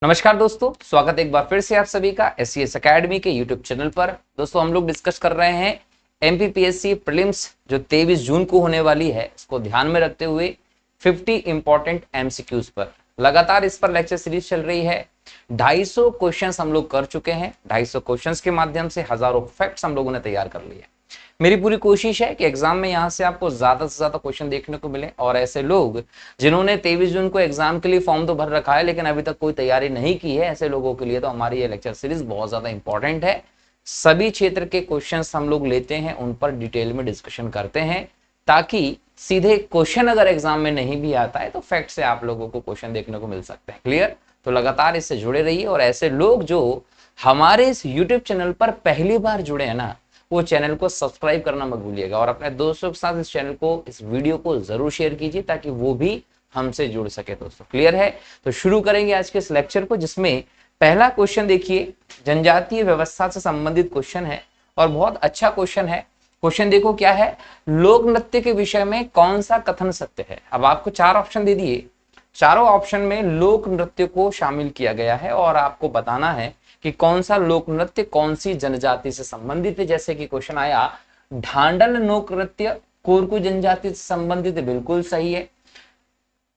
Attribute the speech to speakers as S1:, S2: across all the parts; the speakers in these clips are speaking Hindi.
S1: नमस्कार दोस्तों, स्वागत है एक बार फिर से आप सभी का SCS एकेडमी के यूट्यूब चैनल पर। दोस्तों हम लोग डिस्कस कर रहे हैं MPPSC प्रीलिम्स जो 23 जून को होने वाली है, इसको ध्यान में रखते हुए 50 इंपॉर्टेंट MCQs पर लगातार इस पर लेक्चर सीरीज चल रही है। 250 क्वेश्चंस हम लोग कर चुके हैं। 250 क्वेश्चंस के माध्यम से हजारों फैक्ट्स हम लोगों ने तैयार कर लिए। मेरी पूरी कोशिश है कि एग्जाम में यहाँ से आपको ज्यादा से ज्यादा क्वेश्चन देखने को मिले और ऐसे लोग जिन्होंने 23 जून को एग्जाम के लिए फॉर्म तो भर रखा है लेकिन अभी तक कोई तैयारी नहीं की है, ऐसे लोगों के लिए तो हमारी ये लेक्चर सीरीज बहुत ज्यादा इंपॉर्टेंट है। सभी क्षेत्र के क्वेश्चंस हम लोग लेते हैं, उन पर डिटेल में डिस्कशन करते हैं ताकि सीधे क्वेश्चन अगर एग्जाम में नहीं भी आता है तो फैक्ट से आप लोगों को क्वेश्चन देखने को मिल सकते हैं। क्लियर? तो लगातार इससे जुड़े रहिए और ऐसे लोग जो हमारे इस यूट्यूब चैनल पर पहली बार जुड़े हैं ना, वो चैनल को सब्सक्राइब करना मत भूलिएगा और अपने दोस्तों के साथ इस चैनल को, इस वीडियो को जरूर शेयर कीजिए ताकि वो भी हमसे जुड़ सके। दोस्तों क्लियर है? तो शुरू करेंगे आज के इस लेक्चर को, जिसमें पहला क्वेश्चन देखिए, जनजातीय व्यवस्था से संबंधित क्वेश्चन है और बहुत अच्छा क्वेश्चन है। क्वेश्चन देखो क्या है, लोक नृत्य के विषय में कौन सा कथन सत्य है। अब आपको 4 ऑप्शन दे दिए, चारों ऑप्शन में लोक नृत्य को शामिल किया गया है और आपको बताना है कि कौन सा लोक नृत्य कौन सी जनजाति से संबंधित है। जैसे कि क्वेश्चन आया, ढांडल लोक नृत्य कोरकू जनजाति से संबंधित है, बिल्कुल सही है।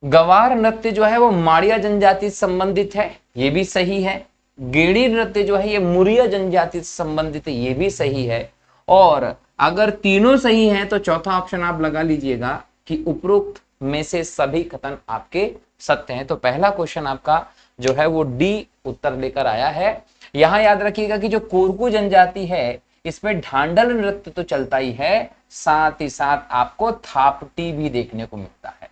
S1: गवार नृत्य जो है वो माड़िया जनजाति से संबंधित है, ये भी सही है। गेड़ी नृत्य जो है ये मुरिया जनजाति से संबंधित है, ये भी सही है। और अगर तीनों सही हैं तो चौथा ऑप्शन आप लगा लीजिएगा कि उपरोक्त में से सभी कथन आपके सत्य हैं। तो पहला क्वेश्चन आपका जो है वो डी उत्तर लेकर आया है। यहां याद रखिएगा कि जो कोरकू जनजाति है इसमें ढांडल नृत्य तो चलता ही है, साथ ही साथ आपको थापटी भी देखने को मिलता है।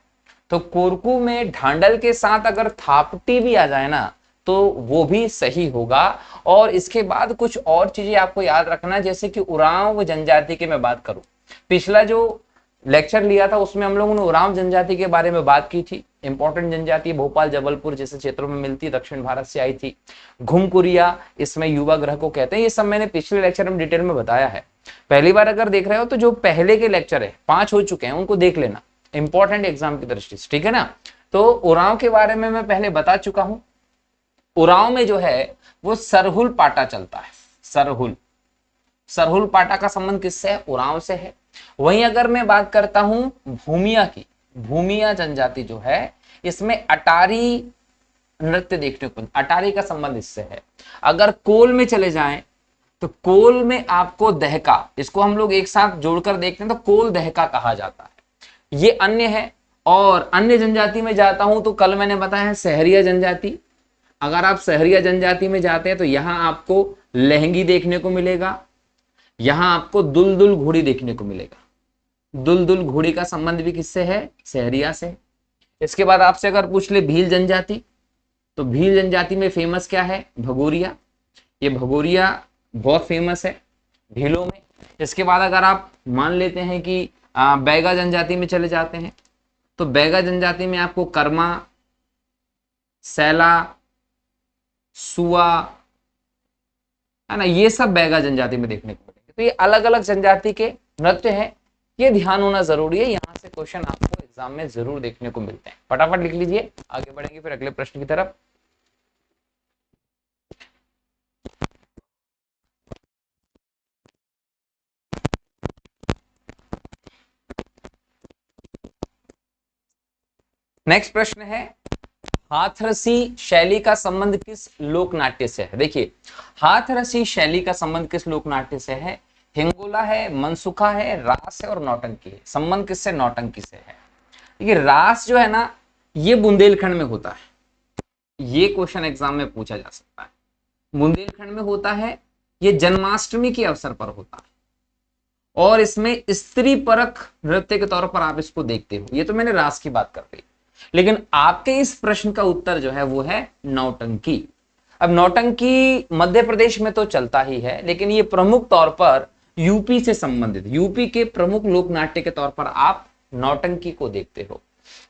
S1: तो कोरकू में ढांडल के साथ अगर थापटी भी आ जाए ना तो वो भी सही होगा। और इसके बाद कुछ और चीजें आपको याद रखना, जैसे कि उरांव जनजाति की मैं बात करूं, पिछला जो लेक्चर लिया था उसमें हम लोगों ने उरांव जनजाति के बारे में बात की थी। इंपॉर्टेंट जनजाति भोपाल, जबलपुर जैसे क्षेत्रों में मिलती है, दक्षिण भारत से आई थी। घुमकुरिया, इसमें युवा ग्रह को कहते हैं। ये सब मैंने पिछले लेक्चर में डिटेल में बताया है। पहली बार अगर देख रहे हो तो जो पहले के लेक्चर है 5 हो चुके हैं, उनको देख लेना, इंपॉर्टेंट एग्जाम की दृष्टि से, ठीक है ना। तो उरांव के बारे में मैं पहले बता चुका हूं। उरांव में जो है वो सरहुल पाटा चलता है। सरहुल पाटा का संबंध किससे है? उरांव से है। वहीं अगर मैं बात करता हूं भूमिया की, भूमिया जनजाति जो है इसमें अटारी नृत्य देखने को, अटारी का संबंध इससे है। अगर कोल में चले जाएं तो कोल में आपको दहका, इसको हम लोग एक साथ जोड़कर देखते हैं तो कोल दहका कहा जाता है, ये अन्य है। और अन्य जनजाति में जाता हूं तो कल मैंने बताया है सहरिया जनजाति। अगर आप सहरिया जनजाति में जाते हैं तो यहां आपको लहंगी देखने को मिलेगा, यहां आपको दुलदुल घोड़ी देखने को मिलेगा। दुलदुल घोड़ी का संबंध भी किससे है? सहरिया से। इसके बाद आपसे अगर पूछ ले भील जनजाति, तो भील जनजाति में फेमस क्या है? भगोरिया। ये भगोरिया बहुत फेमस है भीलों में। इसके बाद अगर आप मान लेते हैं कि बैगा जनजाति में चले जाते हैं तो बैगा जनजाति में आपको कर्मा, सैला, सुआ, है ना, ये सब बैगा जनजाति में देखने को मिलेंगे। तो ये अलग अलग जनजाति के नृत्य हैं, ये ध्यान होना जरूरी है। यहां से क्वेश्चन आपको एग्जाम में जरूर देखने को मिलते हैं। फटाफट लिख लीजिए, आगे बढ़ेंगे फिर अगले प्रश्न की तरफ। नेक्स्ट प्रश्न है, हाथरसी शैली का संबंध किस लोक नाट्य से है? देखिए, हाथरसी शैली का संबंध किस लोक नाट्य से है? हिंगोला है, मनसुखा है, रास है और नौटंकी है। संबंध किससे? नौटंकी से है। देखिए, रास जो है ना ये बुंदेलखंड में होता है, ये क्वेश्चन एग्जाम में पूछा जा सकता है। बुंदेलखंड में होता है, ये जन्माष्टमी के अवसर पर होता है और इसमें स्त्री परख नृत्य के तौर पर आप इसको देखते हो। ये तो मैंने रास की बात कर रही, लेकिन आपके इस प्रश्न का उत्तर जो है वो है नौटंकी। अब नौटंकी मध्य प्रदेश में तो चलता ही है, लेकिन ये प्रमुख तौर पर यूपी से संबंधित, यूपी के प्रमुख लोक नाट्य के तौर पर आप नौटंकी को देखते हो।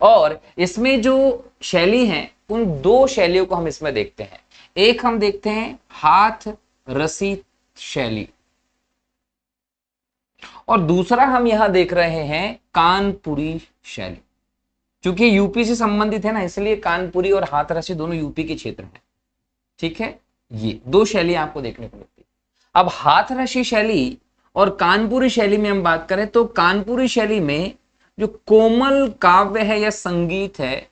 S1: और इसमें जो शैली है उन 2 शैलियों को हम इसमें देखते हैं। एक हम देखते हैं हाथ रसी शैली और दूसरा हम यहां देख रहे हैं कानपुरी शैली। क्योंकि यूपी से संबंधित है ना, इसलिए कानपुरी और हाथरसी दोनों यूपी के क्षेत्र हैं। ठीक है, ये दो शैली आपको देखने को मिलती है। अब हाथरसी शैली और कानपुरी शैली में हम बात करें तो कानपुरी शैली में जो कोमल काव्य है या संगीत है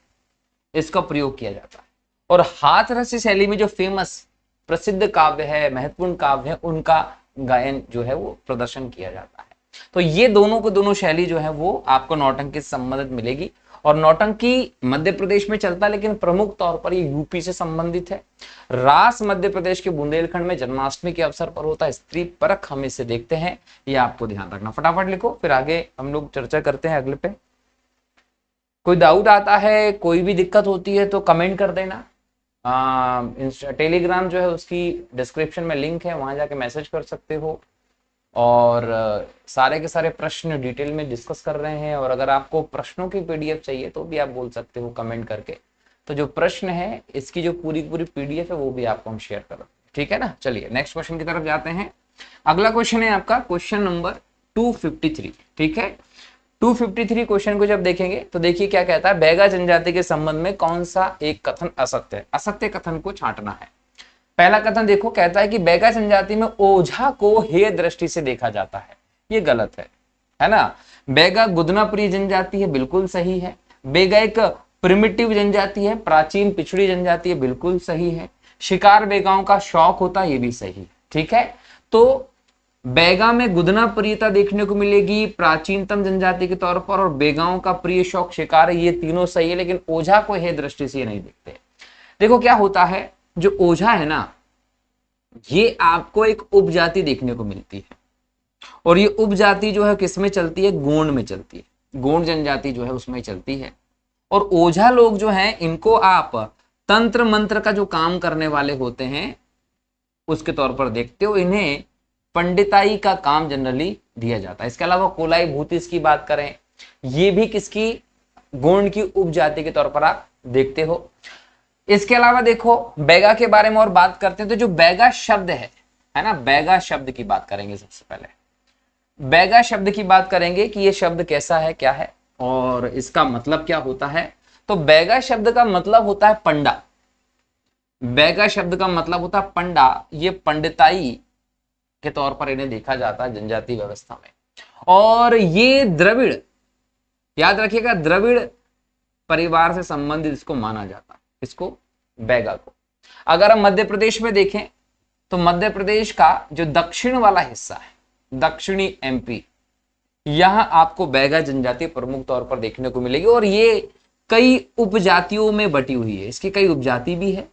S1: इसका प्रयोग किया जाता है, और हाथरसी शैली में जो फेमस प्रसिद्ध काव्य है, महत्वपूर्ण काव्य है, उनका गायन जो है वो प्रदर्शन किया जाता है। तो ये दोनों को दोनों शैली जो है वो आपको नौटंकी से संबंधित मिलेगी। और नौटंकी मध्य प्रदेश में चलता है, लेकिन प्रमुख तौर पर ये यूपी से संबंधित है। रास मध्य प्रदेश के बुंदेलखंड में जन्माष्टमी के अवसर पर होता है। स्त्री परख हम इसे देखते हैं, ये आपको ध्यान रखना। फटाफट लिखो, फिर आगे हम लोग चर्चा करते हैं अगले पे। कोई डाउट आता है, कोई भी दिक्कत होती है तो कमेंट कर देना। टेलीग्राम जो है उसकी डिस्क्रिप्शन में लिंक है, वहां जाके मैसेज कर सकते हो। और सारे के सारे प्रश्न डिटेल में डिस्कस कर रहे हैं, और अगर आपको प्रश्नों की पीडीएफ चाहिए तो भी आप बोल सकते हो कमेंट करके। तो जो प्रश्न है इसकी जो पूरी पीडीएफ है वो भी आपको हम शेयर कर रहे हैं, ठीक है ना। चलिए नेक्स्ट क्वेश्चन की तरफ जाते हैं। अगला क्वेश्चन है आपका क्वेश्चन नंबर 253, ठीक है। 253 क्वेश्चन को जब देखेंगे तो देखिए क्या कहता है, बैगा जनजाति के संबंध में कौन सा एक कथन असत्य है। असत्य कथन को छांटना है। पहला कथन देखो, कहता है कि बैगा जनजाति में ओझा को हेय दृष्टि से देखा जाता है, ये गलत है ना। बैगा गुदना प्रिय जनजाति है, बिल्कुल सही है। बैगा एक प्रिमिटिव जनजाति है, प्राचीन पिछड़ी जनजाति है, बिल्कुल सही है। शिकार बैगाओं का शौक होता है, ये भी सही है, ठीक है। तो बैगा में गुदना प्रियता देखने को मिलेगी प्राचीनतम जनजाति के तौर पर, और बैगाओं का प्रिय शौक शिकार है, ये तीनों सही है। लेकिन ओझा को हेय दृष्टि से नहीं देखते। देखो क्या होता है, जो ओझा है ना, ये आपको एक उपजाति देखने को मिलती है, और ये उपजाति जो है किसमें चलती है, गोंड में चलती है। गोंड जनजाति जो है उसमें चलती है। और ओझा लोग जो हैं इनको आप तंत्र मंत्र का जो काम करने वाले होते हैं उसके तौर पर देखते हो। इन्हें पंडिताई का काम जनरली दिया जाता है। इसके अलावा कोलाई भूतिस की बात करें, ये भी किसकी, गोंड की उपजाति के तौर पर आप देखते हो। इसके अलावा देखो बैगा के बारे में और बात करते हैं तो जो बैगा शब्द है ना, बैगा शब्द की बात करेंगे। सबसे पहले बैगा शब्द की बात करेंगे कि ये शब्द कैसा है, क्या है, और इसका मतलब क्या होता है। तो बैगा शब्द का मतलब होता है पंडा। बैगा शब्द का मतलब होता है पंडा। ये पंडिताई के तौर पर इन्हें देखा जाता है जनजाति व्यवस्था में। और ये द्रविड़, याद रखिएगा, द्रविड़ परिवार से संबंधित इसको माना जाता है, इसको बैगा को। अगर हम मध्य प्रदेश में देखें तो मध्य प्रदेश का जो दक्षिण वाला हिस्सा है, दक्षिणी एमपी, यहां आपको बैगा जनजाति प्रमुख तौर पर देखने को मिलेगी। और ये कई उपजातियों में बटी हुई है। इसकी कई उपजाति भी है,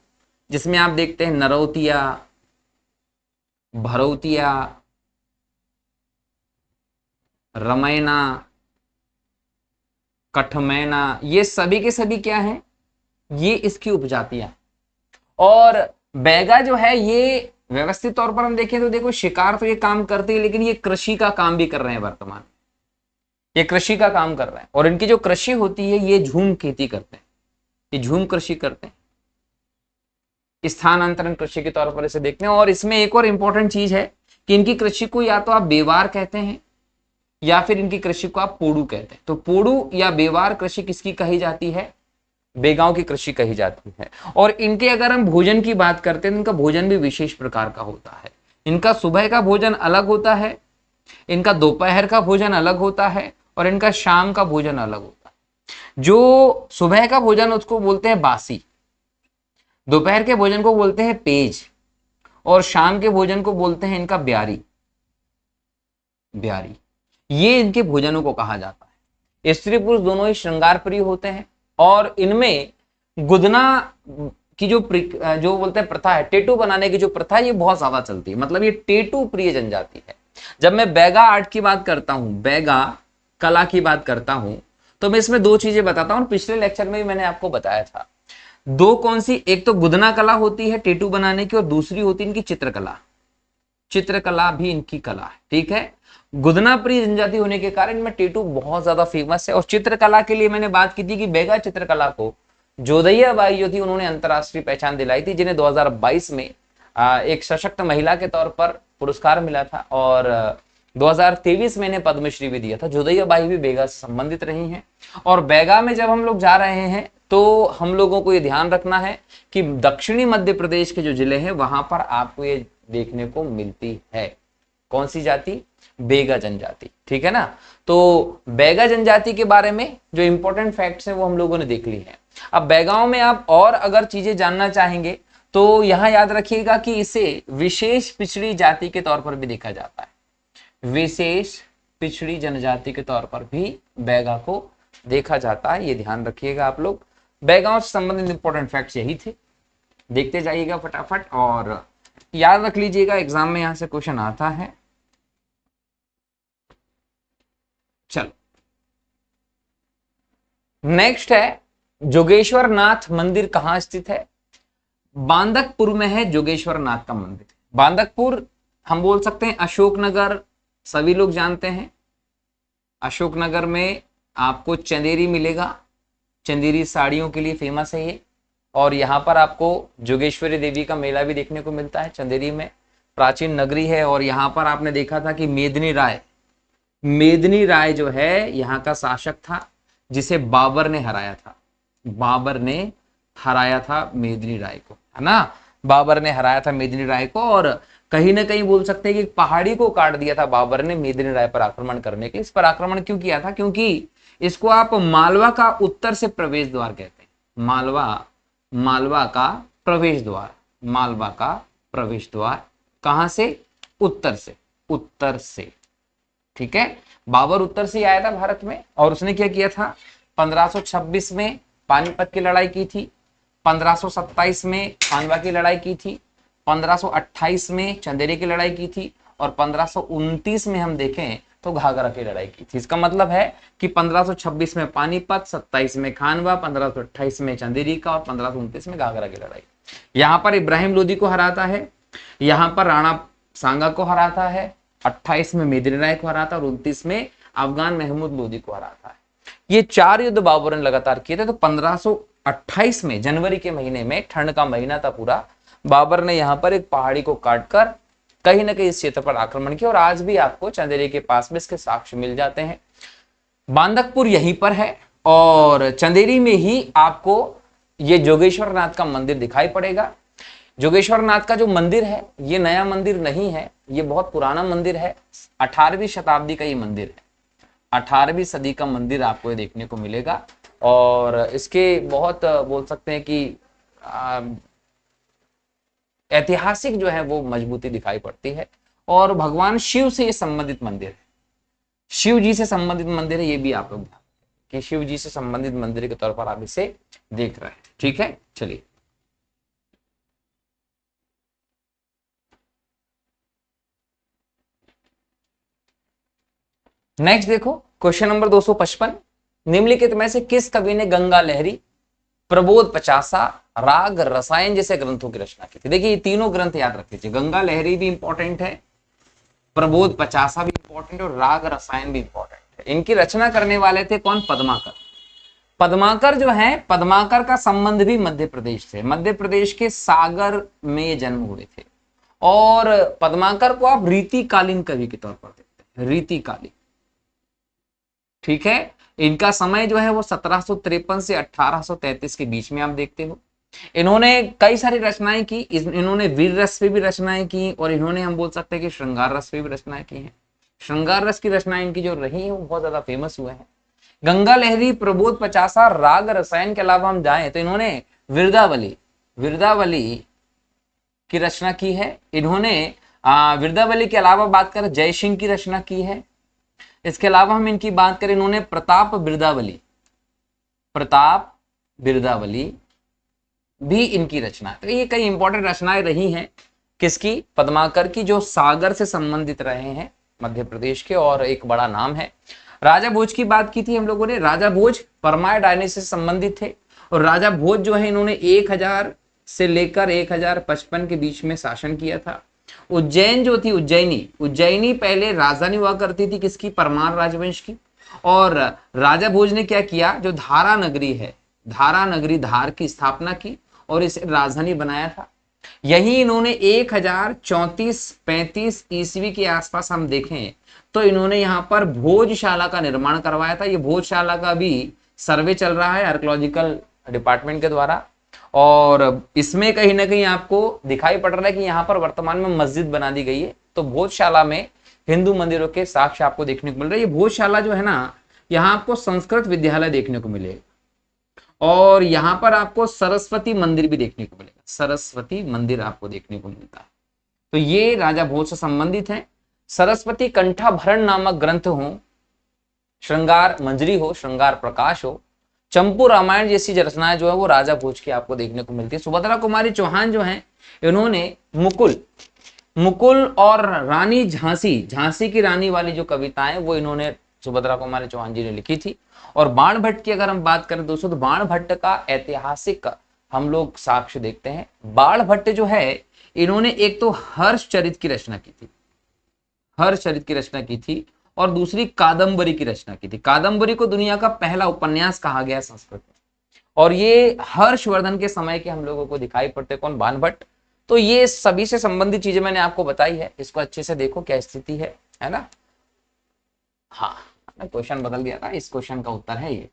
S1: जिसमें आप देखते हैं नरौतिया, भरौतिया, रमैना, कठमैना, ये सभी के सभी क्या हैं, ये इसकी उपजातियां। और बैगा जो है ये व्यवस्थित तौर पर हम देखें तो देखो शिकार तो ये काम करते हैं, लेकिन ये कृषि का काम भी कर रहे हैं। वर्तमान ये कृषि का काम कर रहे हैं, और इनकी जो कृषि होती है ये झूम खेती करते हैं, ये झूम कृषि करते हैं, स्थानांतरण कृषि के तौर पर इसे देखते हैं। और इसमें एक और इंपॉर्टेंट चीज है कि इनकी कृषि को या तो आप बेवार कहते हैं या फिर इनकी कृषि को आप पोड़ू कहते हैं। तो पोड़ू या बेवार कृषि किसकी कही जाती है, बैगाओं की कृषि कही जाती है। और इनके अगर हम भोजन की बात करते हैं तो इनका भोजन भी विशेष प्रकार का होता है। इनका सुबह का भोजन अलग होता है, इनका दोपहर का भोजन अलग होता है, और इनका शाम का भोजन अलग होता है। जो सुबह का भोजन उसको बोलते हैं बासी, दोपहर के भोजन को बोलते हैं पेज, और शाम के भोजन को बोलते हैं इनका ब्यारी। ब्यारी, ये इनके भोजनों को कहा जाता है। स्त्री पुरुष दोनों ही श्रृंगार प्रिय होते हैं, और इनमें गुदना की जो बोलते हैं प्रथा है, टेटू बनाने की जो प्रथा है, ये बहुत ज्यादा चलती है। मतलब ये टेटू प्रिय जनजाति है। जब मैं बैगा आर्ट की बात करता हूं, बैगा कला की बात करता हूं, तो मैं इसमें दो चीजें बताता हूं। पिछले लेक्चर में भी मैंने आपको बताया था। दो कौन सी, एक तो गुदना कला होती है टेटू बनाने की, और दूसरी होती है इनकी चित्रकला। चित्रकला भी इनकी कला है, ठीक है। गुदना प्रिय जनजाति होने के कारण इनमें टेटू बहुत ज्यादा फेमस है। और चित्रकला के लिए मैंने बात की थी कि बैगा चित्रकला को जोदैया बाई जो थी उन्होंने अंतरराष्ट्रीय पहचान दिलाई थी, जिन्हें 2022 में एक सशक्त महिला के तौर पर पुरस्कार मिला था, और 2023 में इन्हें पद्मश्री भी दिया था। जोदैया बाई भी बैगा से संबंधित रही हैं। और बैगा में जब हम लोग जा रहे हैं तो हम लोगों को ये ध्यान रखना है कि दक्षिणी मध्य प्रदेश के जो जिले हैं वहां पर आपको ये देखने को मिलती है। कौन सी जाति? बेगा जनजाति। ठीक है ना। तो बेगा जनजाति के बारे में जो इंपॉर्टेंट फैक्ट्स हैं वो हम लोगों ने देख ली हैं। अब बेगाओं में आप और अगर चीजें जानना चाहेंगे तो यहां याद रखिएगा कि इसे विशेष पिछड़ी जाति के तौर पर भी देखा जाता है। विशेष पिछड़ी जनजाति के तौर पर भी बैगा को देखा जाता है, ये ध्यान रखिएगा आप लोग। बैगाओं से संबंधित इंपॉर्टेंट फैक्ट्स यही थे, देखते जाइएगा फटाफट और याद रख लीजिएगा, एग्जाम में यहां से क्वेश्चन आता है। चलो नेक्स्ट है, जोगेश्वर नाथ मंदिर कहां स्थित है? बांदकपुर में है जोगेश्वर नाथ का मंदिर। बांदकपुर हम बोल सकते हैं अशोकनगर, सभी लोग जानते हैं। अशोकनगर में आपको चंदेरी मिलेगा, चंदेरी साड़ियों के लिए फेमस है ये। और यहाँ पर आपको जोगेश्वरी देवी का मेला भी देखने को मिलता है चंदेरी में, प्राचीन नगरी है। और यहाँ पर आपने देखा था कि मेदिनी राय जो है यहाँ का शासक था, जिसे बाबर ने हराया था। बाबर ने हराया था मेदिनी राय को, है ना। बाबर ने हराया था मेदिनी राय को और कहीं ना कहीं बोल सकते हैं कि पहाड़ी को काट दिया था बाबर ने मेदिनी राय पर आक्रमण करने के। इस पर आक्रमण क्यों किया था? क्योंकि इसको आप मालवा का उत्तर से प्रवेश द्वार कहते हैं। मालवा का प्रवेश द्वार कहां से? उत्तर से। ठीक है, बाबर उत्तर से आया था भारत में और उसने क्या किया था? 1526 में पानीपत की लड़ाई की थी, 1527 में खानवा की लड़ाई की थी, 1528 में चंदेरी की लड़ाई की थी और 1529 में हम देखें तो घाघरा की लड़ाई की थी। इसका मतलब है कि 1526 में पानीपत, 27 में खानवा, 1528 में चंदेरी का और 1529 में घाघरा की लड़ाई। यहाँ पर इब्राहिम लोदी को हराता है, यहाँ पर राणा सांगा को हराता है, 28 में मेदिनी राय को हराता है और 29 में अफगान महमूद लोदी को हराता है। ये 4 युद्ध बाबर ने लगातार किए थे। तो 1528 में जनवरी के महीने में, ठंड का महीना था पूरा, बाबर ने यहाँ पर एक पहाड़ी को काटकर कहीं ना कहीं इस क्षेत्र पर आक्रमण किया और आज भी आपको चंदेरी के पास में इसके साक्ष्य मिल जाते हैं। बांदकपुर यहीं पर है और चंदेरी में ही आपको ये जोगेश्वर नाथ का मंदिर दिखाई पड़ेगा। जोगेश्वर नाथ का जो मंदिर है ये नया मंदिर नहीं है, ये बहुत पुराना मंदिर है। 18वीं शताब्दी का ये मंदिर है, 18वीं सदी का मंदिर आपको ये देखने को मिलेगा और इसके बहुत बोल सकते हैं कि ऐतिहासिक जो है वो मजबूती दिखाई पड़ती है। और भगवान शिव से ये संबंधित मंदिर है, शिव जी से संबंधित मंदिर है, ये भी आप लोग कि शिव जी से संबंधित मंदिर के तौर पर आप इसे देख रहे हैं। ठीक है, चलिए नेक्स्ट देखो क्वेश्चन नंबर 255। निम्नलिखित में से किस कवि ने गंगा लहरी, प्रबोध पचासा, राग रसायन जैसे ग्रंथों की रचना की थी? देखिए ये तीनों ग्रंथ याद रख लीजिए, गंगा लहरी भी इंपॉर्टेंट है, प्रबोध पचासा भी इंपॉर्टेंट है और राग रसायन भी इंपॉर्टेंट है। इनकी रचना करने वाले थे कौन? पद्माकर। पद्माकर जो है, पद्माकर का संबंध भी मध्य प्रदेश से, मध्य प्रदेश के सागर में जन्म हुए थे। और पद्माकर को आप रीतिकालीन कवि के तौर पर देखते हैं, रीतिकालीन। ठीक है, इनका समय जो है वो 1753 से 1833 के बीच में आप देखते हो। इन्होंने कई सारी रचनाएं की, इन्होंने वीर रस पे भी रचनाएं की और इन्होंने हम बोल सकते हैं कि श्रृंगार रस पे भी रचनाएं की हैं। श्रृंगार रस की रचनाएं इनकी जो रही है वो बहुत ज्यादा फेमस हुए हैं। गंगा लहरी, प्रबोध पचासा, राग रसायन के अलावा हम जाएं तो इन्होंने विरदावली की रचना की है। इन्होंने विरदावली के अलावा बात करें जय सिंह की रचना की है। इसके अलावा हम इनकी बात करें, इन्होंने प्रताप बिरदावली भी इनकी रचना है। तो ये कई इंपॉर्टेंट रचनाएं रही हैं किसकी? पद्माकर की, जो सागर से संबंधित रहे हैं मध्य प्रदेश के और एक बड़ा नाम है। राजा भोज की बात की थी हम लोगों ने, राजा भोज परमार डायनेस्टी से संबंधित थे और राजा भोज जो है इन्होंने 1000 से लेकर 1055 के बीच में शासन किया था। उज्जैन जो थी, उज्जैनी पहले राजधानी हुआ करती थी किसकी? परमार राजवंश की। और राजा भोज ने क्या किया? जो धारा नगरी है, धार की स्थापना की और इसे राजधानी बनाया था। यही इन्होंने 1034-35 ईस्वी के आसपास हम देखें तो इन्होंने यहाँ पर भोजशाला का निर्माण करवाया था। ये भोजशाला का भी सर्वे चल रहा है, आर्कियोलॉजिकल डिपार्टमेंट के द्वारा। और इसमें कहीं ना कहीं आपको दिखाई पड़ रहा है कि यहाँ पर वर्तमान में मस्जिद बना दी गई है। तो भोजशाला में हिंदू मंदिरों के साक्ष्य आपको देखने को मिल रहे हैं। ये भोजशाला जो है ना, यहाँ आपको संस्कृत विद्यालय देखने को मिलेगा, और यहाँ पर आपको सरस्वती मंदिर भी देखने को मिलेगा। सरस्वती मंदिर आपको देखने को मिलता है। तो ये राजा भोज से संबंधित है। सरस्वती कंठाभरण नामक ग्रंथ हो, श्रृंगार मंजरी हो, श्रृंगार प्रकाश हो, चंपू रामायण जैसी रचनाएं जो है वो राजा भोज की आपको देखने को मिलती है। सुभद्रा कुमारी चौहान जो है, इन्होंने मुकुल और रानी झांसी की रानी वाली जो कविताएं वो इन्होंने सुभद्रा कुमारी चौहान जी ने लिखी थी। और बाण भट्ट की अगर हम बात करें दोस्तों, तो बाण भट्ट का ऐतिहासिक हम लोग साक्ष्य देखते हैं। बाण भट्ट जो है, इन्होंने एक तो हर्षचरित की रचना की थी, हर्षचरित की रचना की थी, और दूसरी कादंबरी की रचना की थी। कादंबरी को दुनिया का पहला उपन्यास कहा गया संस्कृत में, और ये हर्षवर्धन के समय के हम लोगों को दिखाई पड़ते। कौन? बाण भट्ट। तो ये सभी से संबंधित चीजें मैंने आपको बताई है, इसको अच्छे से देखो क्या स्थिति है ना। हाँ, क्वेश्चन बदल गया था, इस क्वेश्चन का उत्तर है ये।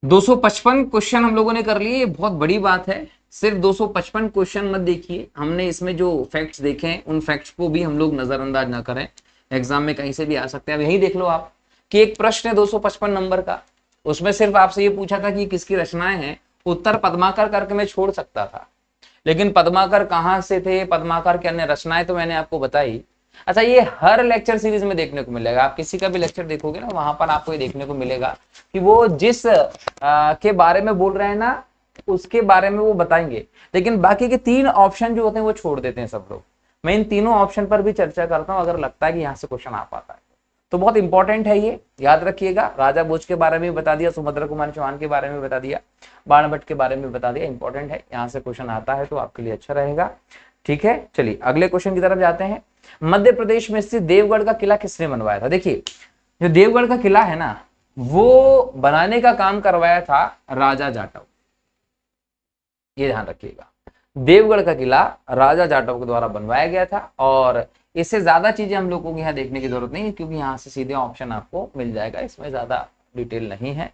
S1: 255 क्वेश्चन हम लोगों ने कर लिए, ये बहुत बड़ी बात है। सिर्फ 255 क्वेश्चन मत देखिए, हमने इसमें जो फैक्ट्स देखे हैं उन फैक्ट्स को भी हम लोग नजरअंदाज ना करें। एग्जाम में कहीं से भी आ सकते हैं। अब यही देख लो आप कि एक प्रश्न है 255 नंबर का, उसमें सिर्फ आपसे ये पूछा था कि किसकी रचनाएं हैं। उत्तर पद्माकर करके मैं छोड़ सकता था, लेकिन पद्माकर कहाँ से थे, पद्माकर की अन्य रचनाएं तो मैंने आपको बताई। अच्छा, ये हर लेक्चर सीरीज में देखने को मिलेगा। आप किसी का भी लेक्चर देखोगे ना, वहां पर आपको ये देखने को मिलेगा कि वो जिस के बारे में बोल रहे हैं ना, उसके बारे में वो बताएंगे, लेकिन बाकी के 3 ऑप्शन जो होते हैं वो छोड़ देते हैं सब लोग। मैं इन तीनों ऑप्शन पर भी चर्चा करता हूं, अगर लगता है कि यहाँ से क्वेश्चन आ पाता है तो। बहुत इंपॉर्टेंट है ये, याद रखिएगा। राजा भोज के बारे में बता दिया, सुभद्रा कुमारी चौहान के बारे में बता दिया, बाण भट्ट के बारे में बता दिया। इंपॉर्टेंट है, यहाँ से क्वेश्चन आता है तो आपके लिए अच्छा रहेगा। ठीक है, चलिए अगले क्वेश्चन की तरफ जाते हैं। मध्य प्रदेश में स्थित देवगढ़ का किला किसने बनवाया था? देखिए, जो देवगढ़ का किला है ना, वो बनाने का काम करवाया था राजा जाटव। ये ध्यान रखिएगा, देवगढ़ का किला राजा जाटव के द्वारा बनवाया गया था। और इससे ज्यादा चीजें हम लोगों को यहाँ देखने की जरूरत नहीं है, क्योंकि यहाँ से सीधे ऑप्शन आपको मिल जाएगा, इसमें ज्यादा डिटेल नहीं है।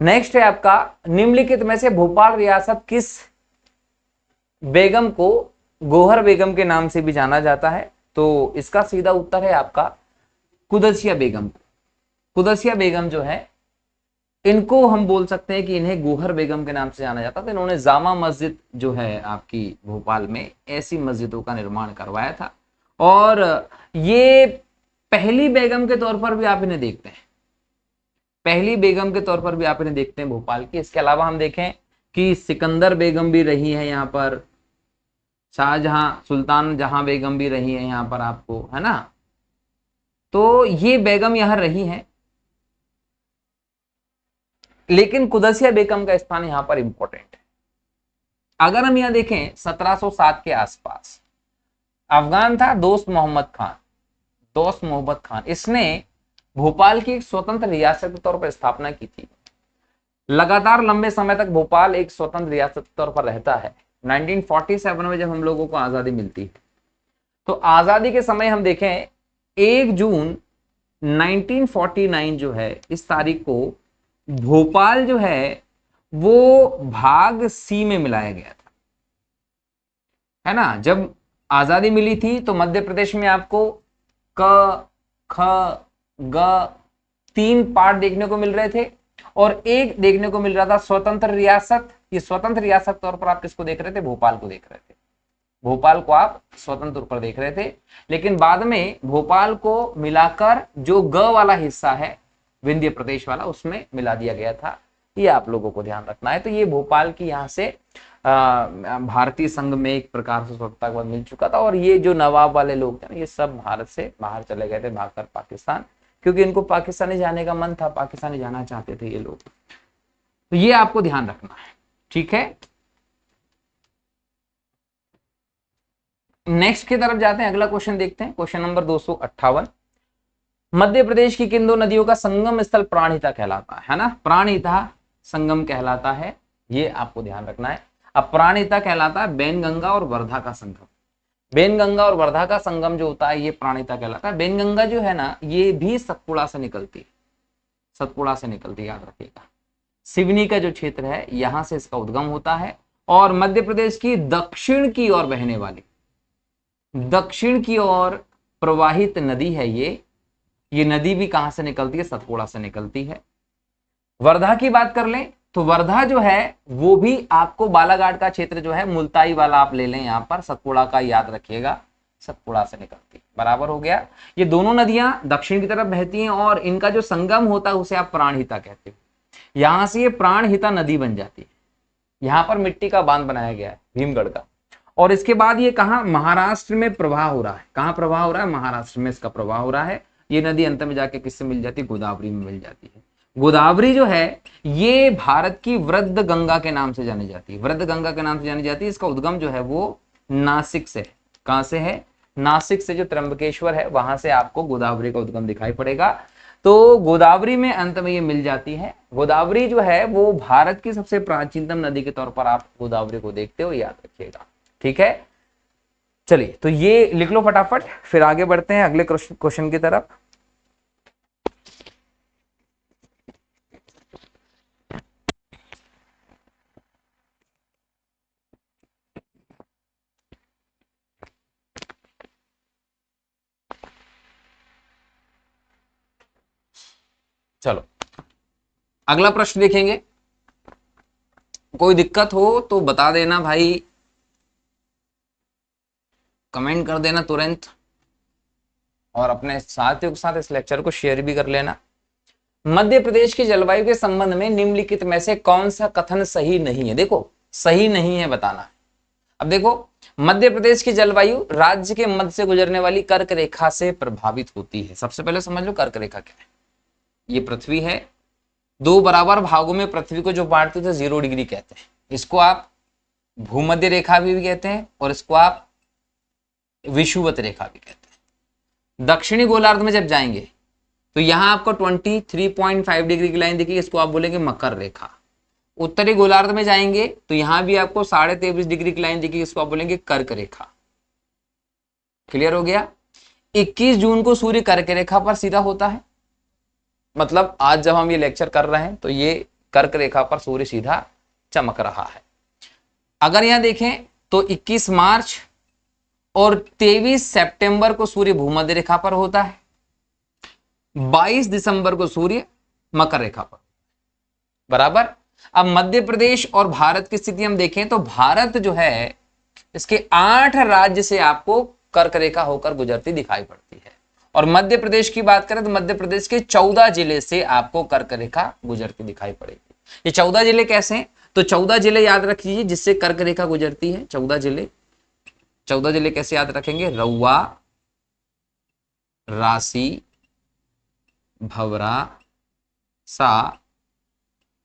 S1: नेक्स्ट है आपका, निम्नलिखित में से भोपाल रियासत किस बेगम को गोहर बेगम के नाम से भी जाना जाता है? तो इसका सीधा उत्तर है आपका कुदसिया बेगम। कुदसिया बेगम जो है, इनको हम बोल सकते हैं कि इन्हें गोहर बेगम के नाम से जाना जाता था। इन्होंने जामा मस्जिद जो है आपकी भोपाल में, ऐसी मस्जिदों का निर्माण करवाया था। और ये पहली बेगम के तौर पर भी आप इन्हें देखते हैं, पहली बेगम के तौर पर भी आप इन्हें देखते हैं भोपाल की। इसके अलावा हम देखें कि सिकंदर बेगम भी रही है यहाँ पर, शाहजहां सुल्तान जहां बेगम भी रही है यहाँ पर आपको, है ना। तो ये बेगम यहाँ रही हैं, लेकिन कुदसिया बेगम का स्थान यहां पर इंपॉर्टेंट है। अगर हम यहां देखें 1707 के आसपास अफगान था दोस्त मोहम्मद खान, इसने भोपाल की एक स्वतंत्र रियासत के तौर पर स्थापना की थी। लगातार लंबे समय तक भोपाल एक स्वतंत्र रियासत के तौर पर रहता है। 1947 में जब हम लोगों को आजादी मिलती है, तो आजादी के समय हम देखें 1 जून 1949 जो है, इस तारीख को भोपाल जो है वो भाग सी में मिलाया गया था, है ना। जब आजादी मिली थी तो मध्य प्रदेश में आपको क, ख, ग 3 पार्ट देखने को मिल रहे थे, और एक देखने को मिल रहा था स्वतंत्र रियासत। ये स्वतंत्र रियासत तौर पर आप किसको देख रहे थे? भोपाल को देख रहे थे। भोपाल को आप स्वतंत्र पर देख रहे थे, लेकिन बाद में भोपाल को मिलाकर जो ग वाला हिस्सा है, विंध्य प्रदेश वाला, उसमें मिला दिया गया था। ये आप लोगों को ध्यान रखना है। तो ये भोपाल की यहाँ से भारतीय संघ में एक प्रकार से स्वतंत्रता के बाद मिल चुका था। और ये जो नवाब वाले लोग थे ना, ये सब भारत से बाहर चले गए थे, भागकर पाकिस्तान, क्योंकि इनको पाकिस्तानी जाने का मन था, पाकिस्तानी जाना चाहते थे ये लोग। तो ये आपको ध्यान रखना है, ठीक है। नेक्स्ट की तरफ जाते हैं, अगला क्वेश्चन देखते हैं, क्वेश्चन नंबर 258। मध्य प्रदेश की किन 2 नदियों का संगम स्थल प्राणहिता कहलाता है ना? प्राणहिता संगम कहलाता है, ये आपको ध्यान रखना है। अब प्राणहिता कहलाता है बेनगंगा और वर्धा का संगम। बेनगंगा और वर्धा का संगम जो होता है ये प्राणहिता कहलाता है। बेनगंगा जो है ना, ये भी सतपुड़ा से निकलती है, सतपुड़ा से निकलती है, याद रखिएगा। सिवनी का जो क्षेत्र है यहां से इसका उद्गम होता है। और मध्य प्रदेश की दक्षिण की ओर बहने वाली, दक्षिण की ओर प्रवाहित नदी है ये नदी भी कहां से निकलती है? सतपुड़ा से निकलती है। वर्धा की बात कर लें तो वर्धा जो है वो भी आपको बालाघाट का क्षेत्र जो है, मुल्ताई वाला आप ले लें, यहां पर सतपुड़ा का याद रखिएगा, सतपुड़ा से निकलती, बराबर हो गया। ये दोनों नदियां दक्षिण की तरफ बहती हैं और इनका जो संगम होता है उसे आप प्राणहिता कहते हो। यहां से ये प्राणहिता नदी बन जाती है, यहां पर मिट्टी का बांध बनाया गया है भीमगढ़ का। और इसके बाद ये कहा महाराष्ट्र में प्रवाह हो रहा है। कहां प्रवाह हो रहा है? महाराष्ट्र में इसका प्रवाह हो रहा है। ये नदी अंत में जाके किससे मिल जाती है? गोदावरी में मिल जाती है। गोदावरी जो है ये भारत की वृद्ध गंगा के नाम से जानी जाती है, वृद्ध गंगा के नाम से जानी जाती है। इसका उद्गम जो है वो नासिक से है। कहां से है? नासिक से, जो त्र्यंबकेश्वर है वहां से आपको गोदावरी का उद्गम दिखाई पड़ेगा। तो गोदावरी में अंत में ये मिल जाती है। गोदावरी जो है वो भारत की सबसे प्राचीनतम नदी के तौर पर आप गोदावरी को देखते हो, याद रखिएगा, ठीक है। चलिए तो ये लिख लो फटाफट, फिर आगे बढ़ते हैं अगले क्वेश्चन की तरफ। चलो अगला प्रश्न देखेंगे। कोई दिक्कत हो तो बता देना भाई, कमेंट कर देना तुरंत, और अपने साथियों के साथ इस लेक्चर को शेयर भी कर लेना। मध्य प्रदेश की जलवायु के संबंध में निम्नलिखित में से कौन सा कथन सही नहीं है? देखो सही नहीं है बताना। अब देखो, मध्य प्रदेश की जलवायु राज्य के मध्य से गुजरने वाली कर्क रेखा से प्रभावित होती है। सबसे पहले समझ लो कर्क रेखा क्या है। ये पृथ्वी है, दो बराबर भागों में पृथ्वी को जो बांटते थे 0 डिग्री कहते हैं। इसको आप भूमध्य रेखा भी कहते हैं और इसको आप विषुवत रेखा भी कहते हैं। दक्षिणी गोलार्ध में जब जाएंगे तो यहां आपको 23.5 डिग्री की लाइन दिखेगी, इसको आप बोलेंगे मकर रेखा। उत्तरी गोलार्ध में जाएंगे तो यहां भी आपको 23.5 डिग्री की लाइन दिखेगी, इसको आप बोलेंगे कर्क रेखा। क्लियर हो गया? 21 जून को सूर्य कर्क रेखा पर सीधा होता है, मतलब आज जब हम ये लेक्चर कर रहे हैं तो ये कर्क रेखा पर सूर्य सीधा चमक रहा है। अगर यहां देखें तो 21 मार्च और 23 सितंबर को सूर्य भूमध्य रेखा पर होता है, 22 दिसंबर को सूर्य मकर रेखा पर, बराबर। अब मध्य प्रदेश और भारत की स्थिति हम देखें तो भारत जो है इसके 8 राज्य से आपको कर्क रेखा होकर गुजरती दिखाई पड़ती है। और मध्य प्रदेश की बात करें तो मध्य प्रदेश के 14 जिले से आपको कर्क रेखा गुजरती दिखाई पड़ेगी। ये 14 जिले कैसे हैं? तो 14 जिले याद रख लीजिए जिससे कर्क रेखा गुजरती है। 14 जिले कैसे याद रखेंगे? रउआ, राशि, भवरा, सा,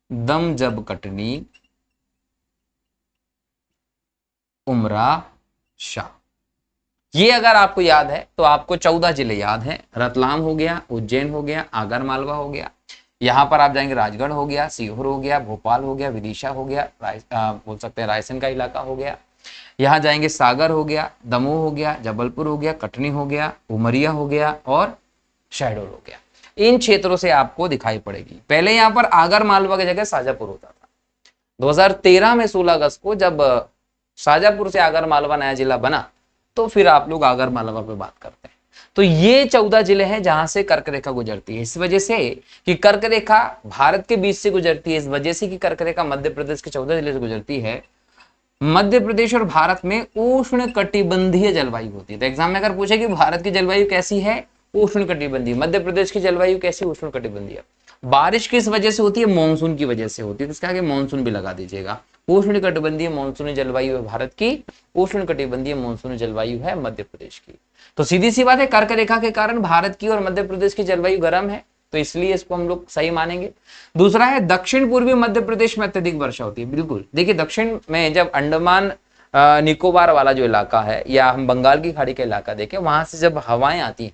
S1: दम जब कटनी, उमरा, शाह। ये अगर आपको याद है तो आपको 14 जिले याद हैं। रतलाम हो गया, उज्जैन हो गया, आगर मालवा हो गया, यहां पर आप जाएंगे राजगढ़ हो गया, सीहोर हो गया, भोपाल हो गया, विदिशा हो गया, बोल सकते हैं रायसेन का इलाका हो गया, यहाँ जाएंगे सागर हो गया, दमोह हो गया, जबलपुर हो गया, कटनी हो गया, उमरिया हो गया और शहडोल हो गया। इन क्षेत्रों से आपको दिखाई पड़ेगी। पहले यहाँ पर आगर मालवा की जगह शाजापुर होता था। 2013 में 16 अगस्त को जब शाजापुर से आगर मालवा नया जिला बना तो फिर आप लोग आगर मालवा पे बात करते हैं। तो ये 14 जिले हैं जहां से कर्क रेखा गुजरती है। इस वजह से कि कर्क रेखा भारत के बीच से गुजरती है, इस वजह से कि कर्क रेखा मध्य प्रदेश के 14 जिले से गुजरती है। मध्य प्रदेश और भारत में उष्ण कटिबंधीय जलवायु होती है। तो एग्जाम में अगर पूछे कि भारत की जलवायु कैसी है? उष्ण कटिबंधीय। मध्य प्रदेश की जलवायु कैसी? उष्ण कटिबंधीय। बारिश किस वजह से होती है? मानसून की वजह से होती है। तो इसके आगे मानसून भी लगा दीजिएगा। उष्ण कटिबंधीय मानसूनी जलवायु है भारत की, उष्ण कटिबंधीय मानसूनी जलवायु है मध्य प्रदेश की। तो सीधी सी बात है, कर्क रेखा के कारण भारत की और मध्य प्रदेश की जलवायु गर्म है, तो इसलिए इसको हम लोग सही मानेंगे। दूसरा है, दक्षिण पूर्वी मध्य प्रदेश में अत्यधिक वर्षा होती है। बिल्कुल, देखिए दक्षिण में जब अंडमान निकोबार वाला जो इलाका है या हम बंगाल की खाड़ी का इलाका देखें, वहां से जब हवाएं आती हैं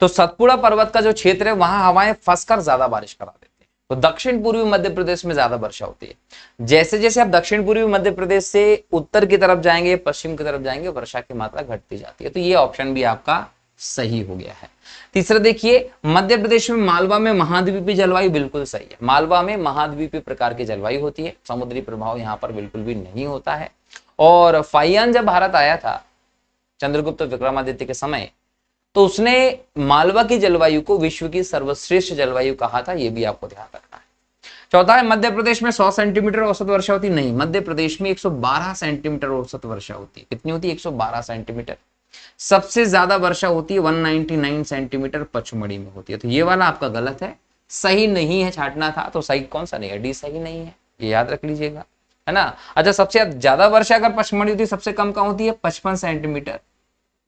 S1: तो सतपुड़ा पर्वत का जो क्षेत्र है वहां हवाएं फंसकर ज्यादा बारिश करा देती है। तो दक्षिण पूर्वी मध्य प्रदेश में ज्यादा वर्षा होती है। जैसे जैसे आप दक्षिण पूर्वी मध्य प्रदेश से उत्तर की तरफ जाएंगे, पश्चिम की तरफ जाएंगे, वर्षा की मात्रा घटती जाती है। तो ये ऑप्शन भी आपका सही हो गया है। तीसरा देखिए, मध्य प्रदेश में मालवा में महाद्वीपीय जलवायु, बिल्कुल सही है। मालवा में महाद्वीपीय प्रकार की जलवायु होती है, समुद्री प्रभाव यहाँ पर बिल्कुल भी नहीं होता है। और फाहियान जब भारत आया था चंद्रगुप्त विक्रमादित्य के समय, तो उसने मालवा की जलवायु को विश्व की सर्वश्रेष्ठ जलवायु कहा था, यह भी आपको ध्यान रखना है। चौथा है, मध्य प्रदेश में 100 सेंटीमीटर औसत वर्षा होती, नहीं, मध्य प्रदेश में 112 सेंटीमीटर औसत वर्षा होती है। कितनी होती है? 112 सेंटीमीटर। सबसे ज्यादा वर्षा होती है 199 सेंटीमीटर पचमढ़ी में होती है। तो ये वाला आपका गलत है, सही नहीं है, छाटना था। तो सही कौन सा नहीं है? डी सही नहीं है, ये याद रख लीजिएगा, है ना। अच्छा, सबसे ज्यादा वर्षा अगर पचमढ़ी होती है, सबसे कम कहाँ होती है? 55 सेंटीमीटर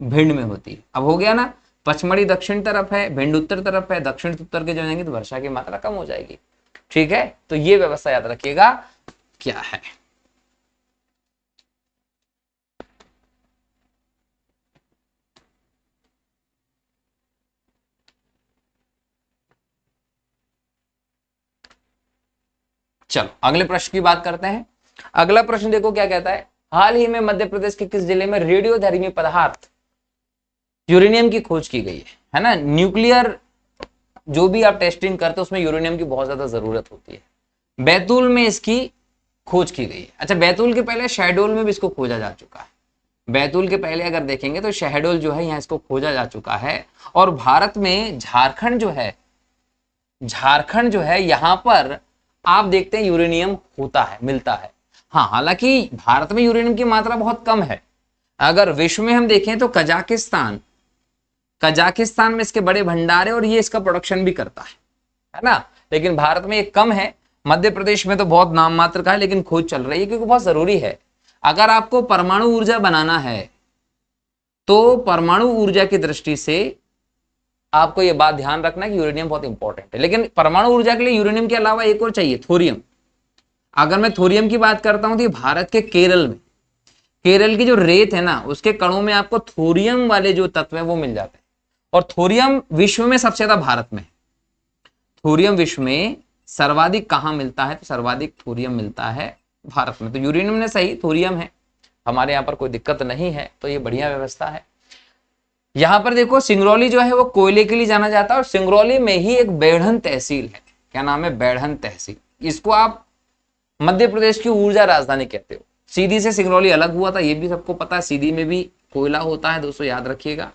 S1: भिंड में होती है। अब हो गया ना, पचमढ़ी दक्षिण तरफ है, भिंड उत्तर तरफ है, दक्षिण उत्तर के जो जाएंगे तो वर्षा की मात्रा कम हो जाएगी। ठीक है, तो ये व्यवस्था याद रखिएगा क्या है। चलो अगले प्रश्न की बात करते हैं। अगला प्रश्न देखो क्या कहता है, हाल ही में मध्य प्रदेश के किस जिले में रेडियोधर्मी पदार्थ यूरेनियम की खोज की गई है ना। न्यूक्लियर जो भी आप टेस्टिंग करते हैं उसमें यूरेनियम की बहुत ज्यादा जरूरत होती है। बैतूल में इसकी खोज की गई है। अच्छा, बैतूल के पहले शहडोल में भी इसको खोजा जा चुका है। बैतूल के पहले अगर देखेंगे तो शहडोल जो है यहाँ इसको खोजा जा चुका है। और भारत में झारखंड जो है यहाँ पर आप देखते हैं यूरेनियम होता है, मिलता है। हाँ, हालांकि भारत में यूरेनियम की मात्रा बहुत कम है। अगर विश्व में हम देखें तो कजाकिस्तान में इसके बड़े भंडार है और ये इसका प्रोडक्शन भी करता है ना। लेकिन भारत में ये कम है। मध्य प्रदेश में तो बहुत नाम मात्र का है, लेकिन खोज चल रही है क्योंकि बहुत जरूरी है। अगर आपको परमाणु ऊर्जा बनाना है तो परमाणु ऊर्जा की दृष्टि से आपको यह बात ध्यान रखना कि यूरेनियम बहुत इंपॉर्टेंट है। लेकिन परमाणु ऊर्जा के लिए यूरेनियम के अलावा एक और चाहिए, थोरियम। अगर मैं थोरियम की बात करता हूं तो भारत के केरल की जो रेत है ना, उसके कणों में आपको थोरियम वाले जो तत्व है वो मिल जाते हैं। और थोरियम विश्व में सबसे ज्यादा भारत में। थोरियम विश्व में सर्वाधिक कहां मिलता है? तो सर्वाधिक थोरियम मिलता है भारत में। तो यूरेनियम ने सही, थोरियम है, हमारे यहाँ पर कोई दिक्कत नहीं है। तो ये बढ़िया व्यवस्था है। यहां पर देखो, सिंगरौली जो है वो कोयले के लिए जाना जाता है और सिंगरौली में ही एक बेढ़न तहसील है। क्या नाम है? बेढ़न तहसील। इसको आप मध्य प्रदेश की ऊर्जा राजधानी कहते हो। सीधी से सिंगरौली अलग हुआ था, ये भी सबको पता है। सीधी में भी कोयला होता है दोस्तों, याद रखिएगा।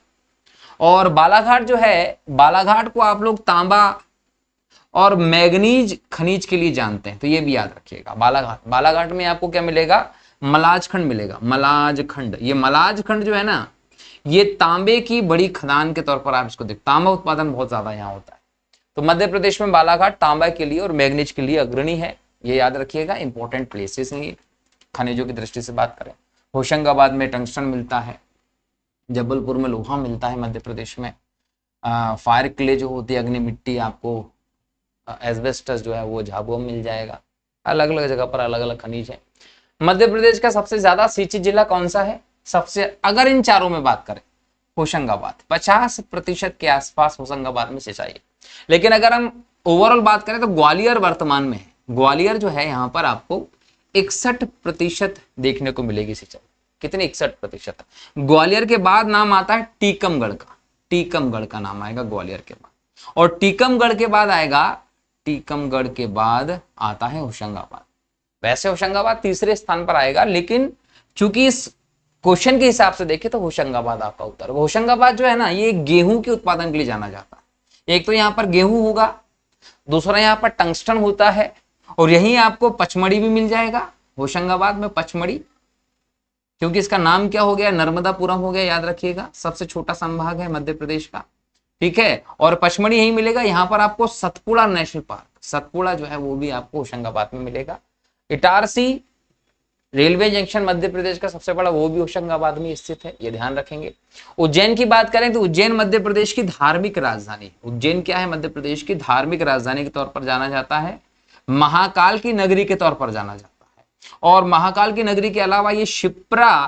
S1: और बालाघाट जो है, बालाघाट को आप लोग तांबा और मैग्नीज खनिज के लिए जानते हैं, तो ये भी याद रखिएगा। बालाघाट में आपको क्या मिलेगा? मलाज खंड मिलेगा, मलाज खंड। ये मलाज खंड जो है ना, ये तांबे की बड़ी खदान के तौर पर आप इसको देखते, तांबा उत्पादन बहुत ज्यादा यहाँ होता है। तो मध्य प्रदेश में बालाघाट तांबा के लिए और मैग्नीज के लिए अग्रणी है, ये याद रखिएगा। इंपॉर्टेंट प्लेसेस हैं खनिजों की दृष्टि से बात करें। होशंगाबाद में टंगस्टन मिलता है, जबलपुर में लोहा मिलता है मध्य प्रदेश में। फायर क्ले जो होती है, अग्नि मिट्टी, आपको एस्बेस्टस जो है वो झाबुआ मिल जाएगा। अलग अलग जगह पर अलग अलग खनिज है। मध्य प्रदेश का सबसे ज्यादा सिंचित जिला कौन सा है? अगर इन चारों में बात करें, होशंगाबाद। 50% के आसपास होशंगाबाद में सिंचाई है। लेकिन अगर हम ओवरऑल बात करें तो ग्वालियर वर्तमान में है। ग्वालियर जो है यहाँ पर आपको 61% देखने को मिलेगी सिंचाई। कितने? 61%। ग्वालियर के बाद नाम आता है टीकमगढ़ का। टीकमगढ़ का नाम आएगा ग्वालियर के बाद। और टीकमगढ़ के बाद आता है होशंगाबाद। वैसे होशंगाबाद तीसरे स्थान पर आएगा, लेकिन चूंकि इस क्वेश्चन के हिसाब से देखें तो होशंगाबाद आपका उत्तर। होशंगाबाद जो है ना, ये गेहूं के उत्पादन के लिए जाना जाता है। एक तो यहाँ पर गेहूं होगा, दूसरा यहाँ पर टंगस्टन होता है, और यहीं आपको पचमढ़ी भी मिल जाएगा। होशंगाबाद में पचमढ़ी, क्योंकि इसका नाम क्या हो गया? नर्मदापुरम हो गया, याद रखिएगा। सबसे छोटा संभाग है मध्य प्रदेश का, ठीक है। और पचमढ़ी यही मिलेगा। यहाँ पर आपको सतपुड़ा नेशनल पार्क, सतपुड़ा जो है वो भी आपको होशंगाबाद में मिलेगा। इटारसी रेलवे जंक्शन मध्य प्रदेश का सबसे बड़ा, वो भी होशंगाबाद में स्थित है, ये ध्यान रखेंगे। उज्जैन की बात करें तो उज्जैन मध्य प्रदेश की धार्मिक राजधानी है। उज्जैन क्या है? मध्य प्रदेश की धार्मिक राजधानी के तौर पर जाना जाता है, महाकाल की नगरी के तौर पर जाना जाता है। और महाकाल की नगरी के अलावा ये शिप्रा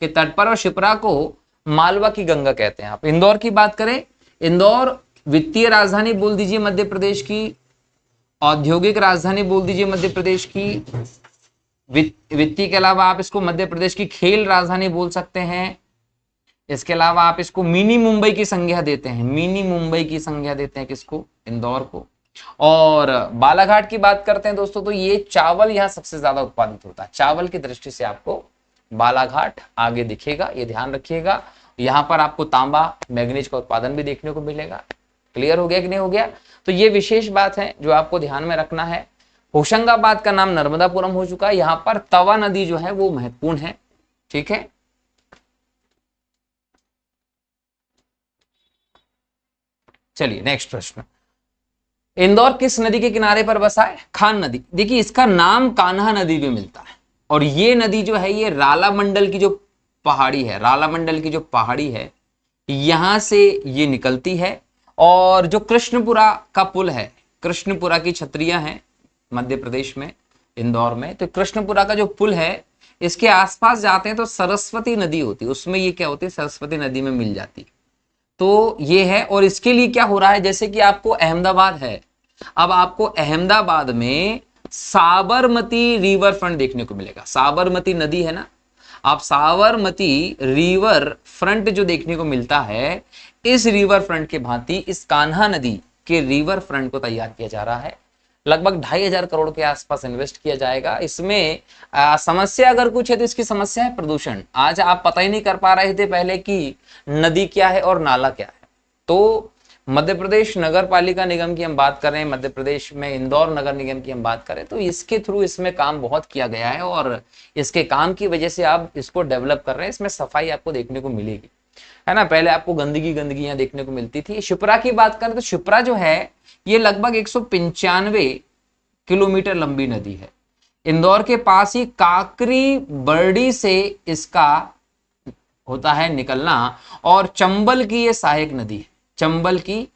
S1: के तट पर, और शिप्रा को मालवा की गंगा कहते हैं। आप इंदौर की बात करें, इंदौर वित्तीय राजधानी बोल दीजिए मध्य प्रदेश की, औद्योगिक राजधानी बोल दीजिए मध्य प्रदेश की। वित्तीय के अलावा आप इसको मध्य प्रदेश की खेल राजधानी बोल सकते हैं। इसके अलावा आप इसको मिनी मुंबई की संज्ञा देते हैं, मिनी मुंबई की संज्ञा देते हैं किसको, इंदौर को। और बालाघाट की बात करते हैं दोस्तों, तो ये चावल यहाँ सबसे ज्यादा उत्पादित होता है, चावल की दृष्टि से आपको बालाघाट आगे दिखेगा, ये ध्यान रखिएगा। यहाँ पर आपको तांबा मैग्नीज का उत्पादन भी देखने को मिलेगा। क्लियर हो गया कि नहीं हो गया? तो ये विशेष बात है जो आपको ध्यान में रखना है। होशंगाबाद का नाम नर्मदापुरम हो चुका है, यहाँ पर तवा नदी जो है वो महत्वपूर्ण है। ठीक है, चलिए नेक्स्ट प्रश्न, इंदौर किस नदी के किनारे पर बसा है? खान नदी। देखिए इसका नाम कान्हा नदी भी मिलता है, और ये नदी जो है ये राला मंडल की जो पहाड़ी है, राला मंडल की जो पहाड़ी है यहां से ये निकलती है। और जो कृष्णपुरा का पुल है, कृष्णपुरा की छतरियां हैं मध्य प्रदेश में, इंदौर में, तो कृष्णपुरा का जो पुल है इसके आसपास जाते हैं तो सरस्वती नदी होती है, उसमें ये क्या होती है, सरस्वती नदी में मिल जाती है। तो ये है, और इसके लिए क्या हो रहा है, जैसे कि आपको अहमदाबाद है, अब आपको अहमदाबाद में साबरमती रिवर फ्रंट देखने को मिलेगा, साबरमती नदी है ना, आप साबरमती रिवर फ्रंट जो देखने को मिलता है, इस रिवर फ्रंट के भांति इस कान्हा नदी के रिवर फ्रंट को तैयार किया जा रहा है। लगभग 2,500 करोड़ के आसपास इन्वेस्ट किया जाएगा इसमें। समस्या अगर कुछ है तो इसकी समस्या है प्रदूषण। आज आप पता ही नहीं कर पा रहे थे पहले कि नदी क्या है और नाला क्या है। तो मध्य प्रदेश नगर पालिका निगम की हम बात कर रहे हैं, मध्य प्रदेश में इंदौर नगर निगम की हम बात करें, तो इसके थ्रू इसमें काम बहुत किया गया है, और इसके काम की वजह से आप इसको डेवलप कर रहे हैं। इसमें सफाई आपको देखने को मिलेगी, है ना। पहले आपको गंदगी यहाँ देखने को मिलती थी। शिप्रा की बात करें तो शिप्रा जो है ये लगभग 195 किलोमीटर लंबी नदी है। इंदौर के पास ही काकरी बर्डी से इसका होता है निकलना, और चंबल की ये सहायक नदी है, चंबल की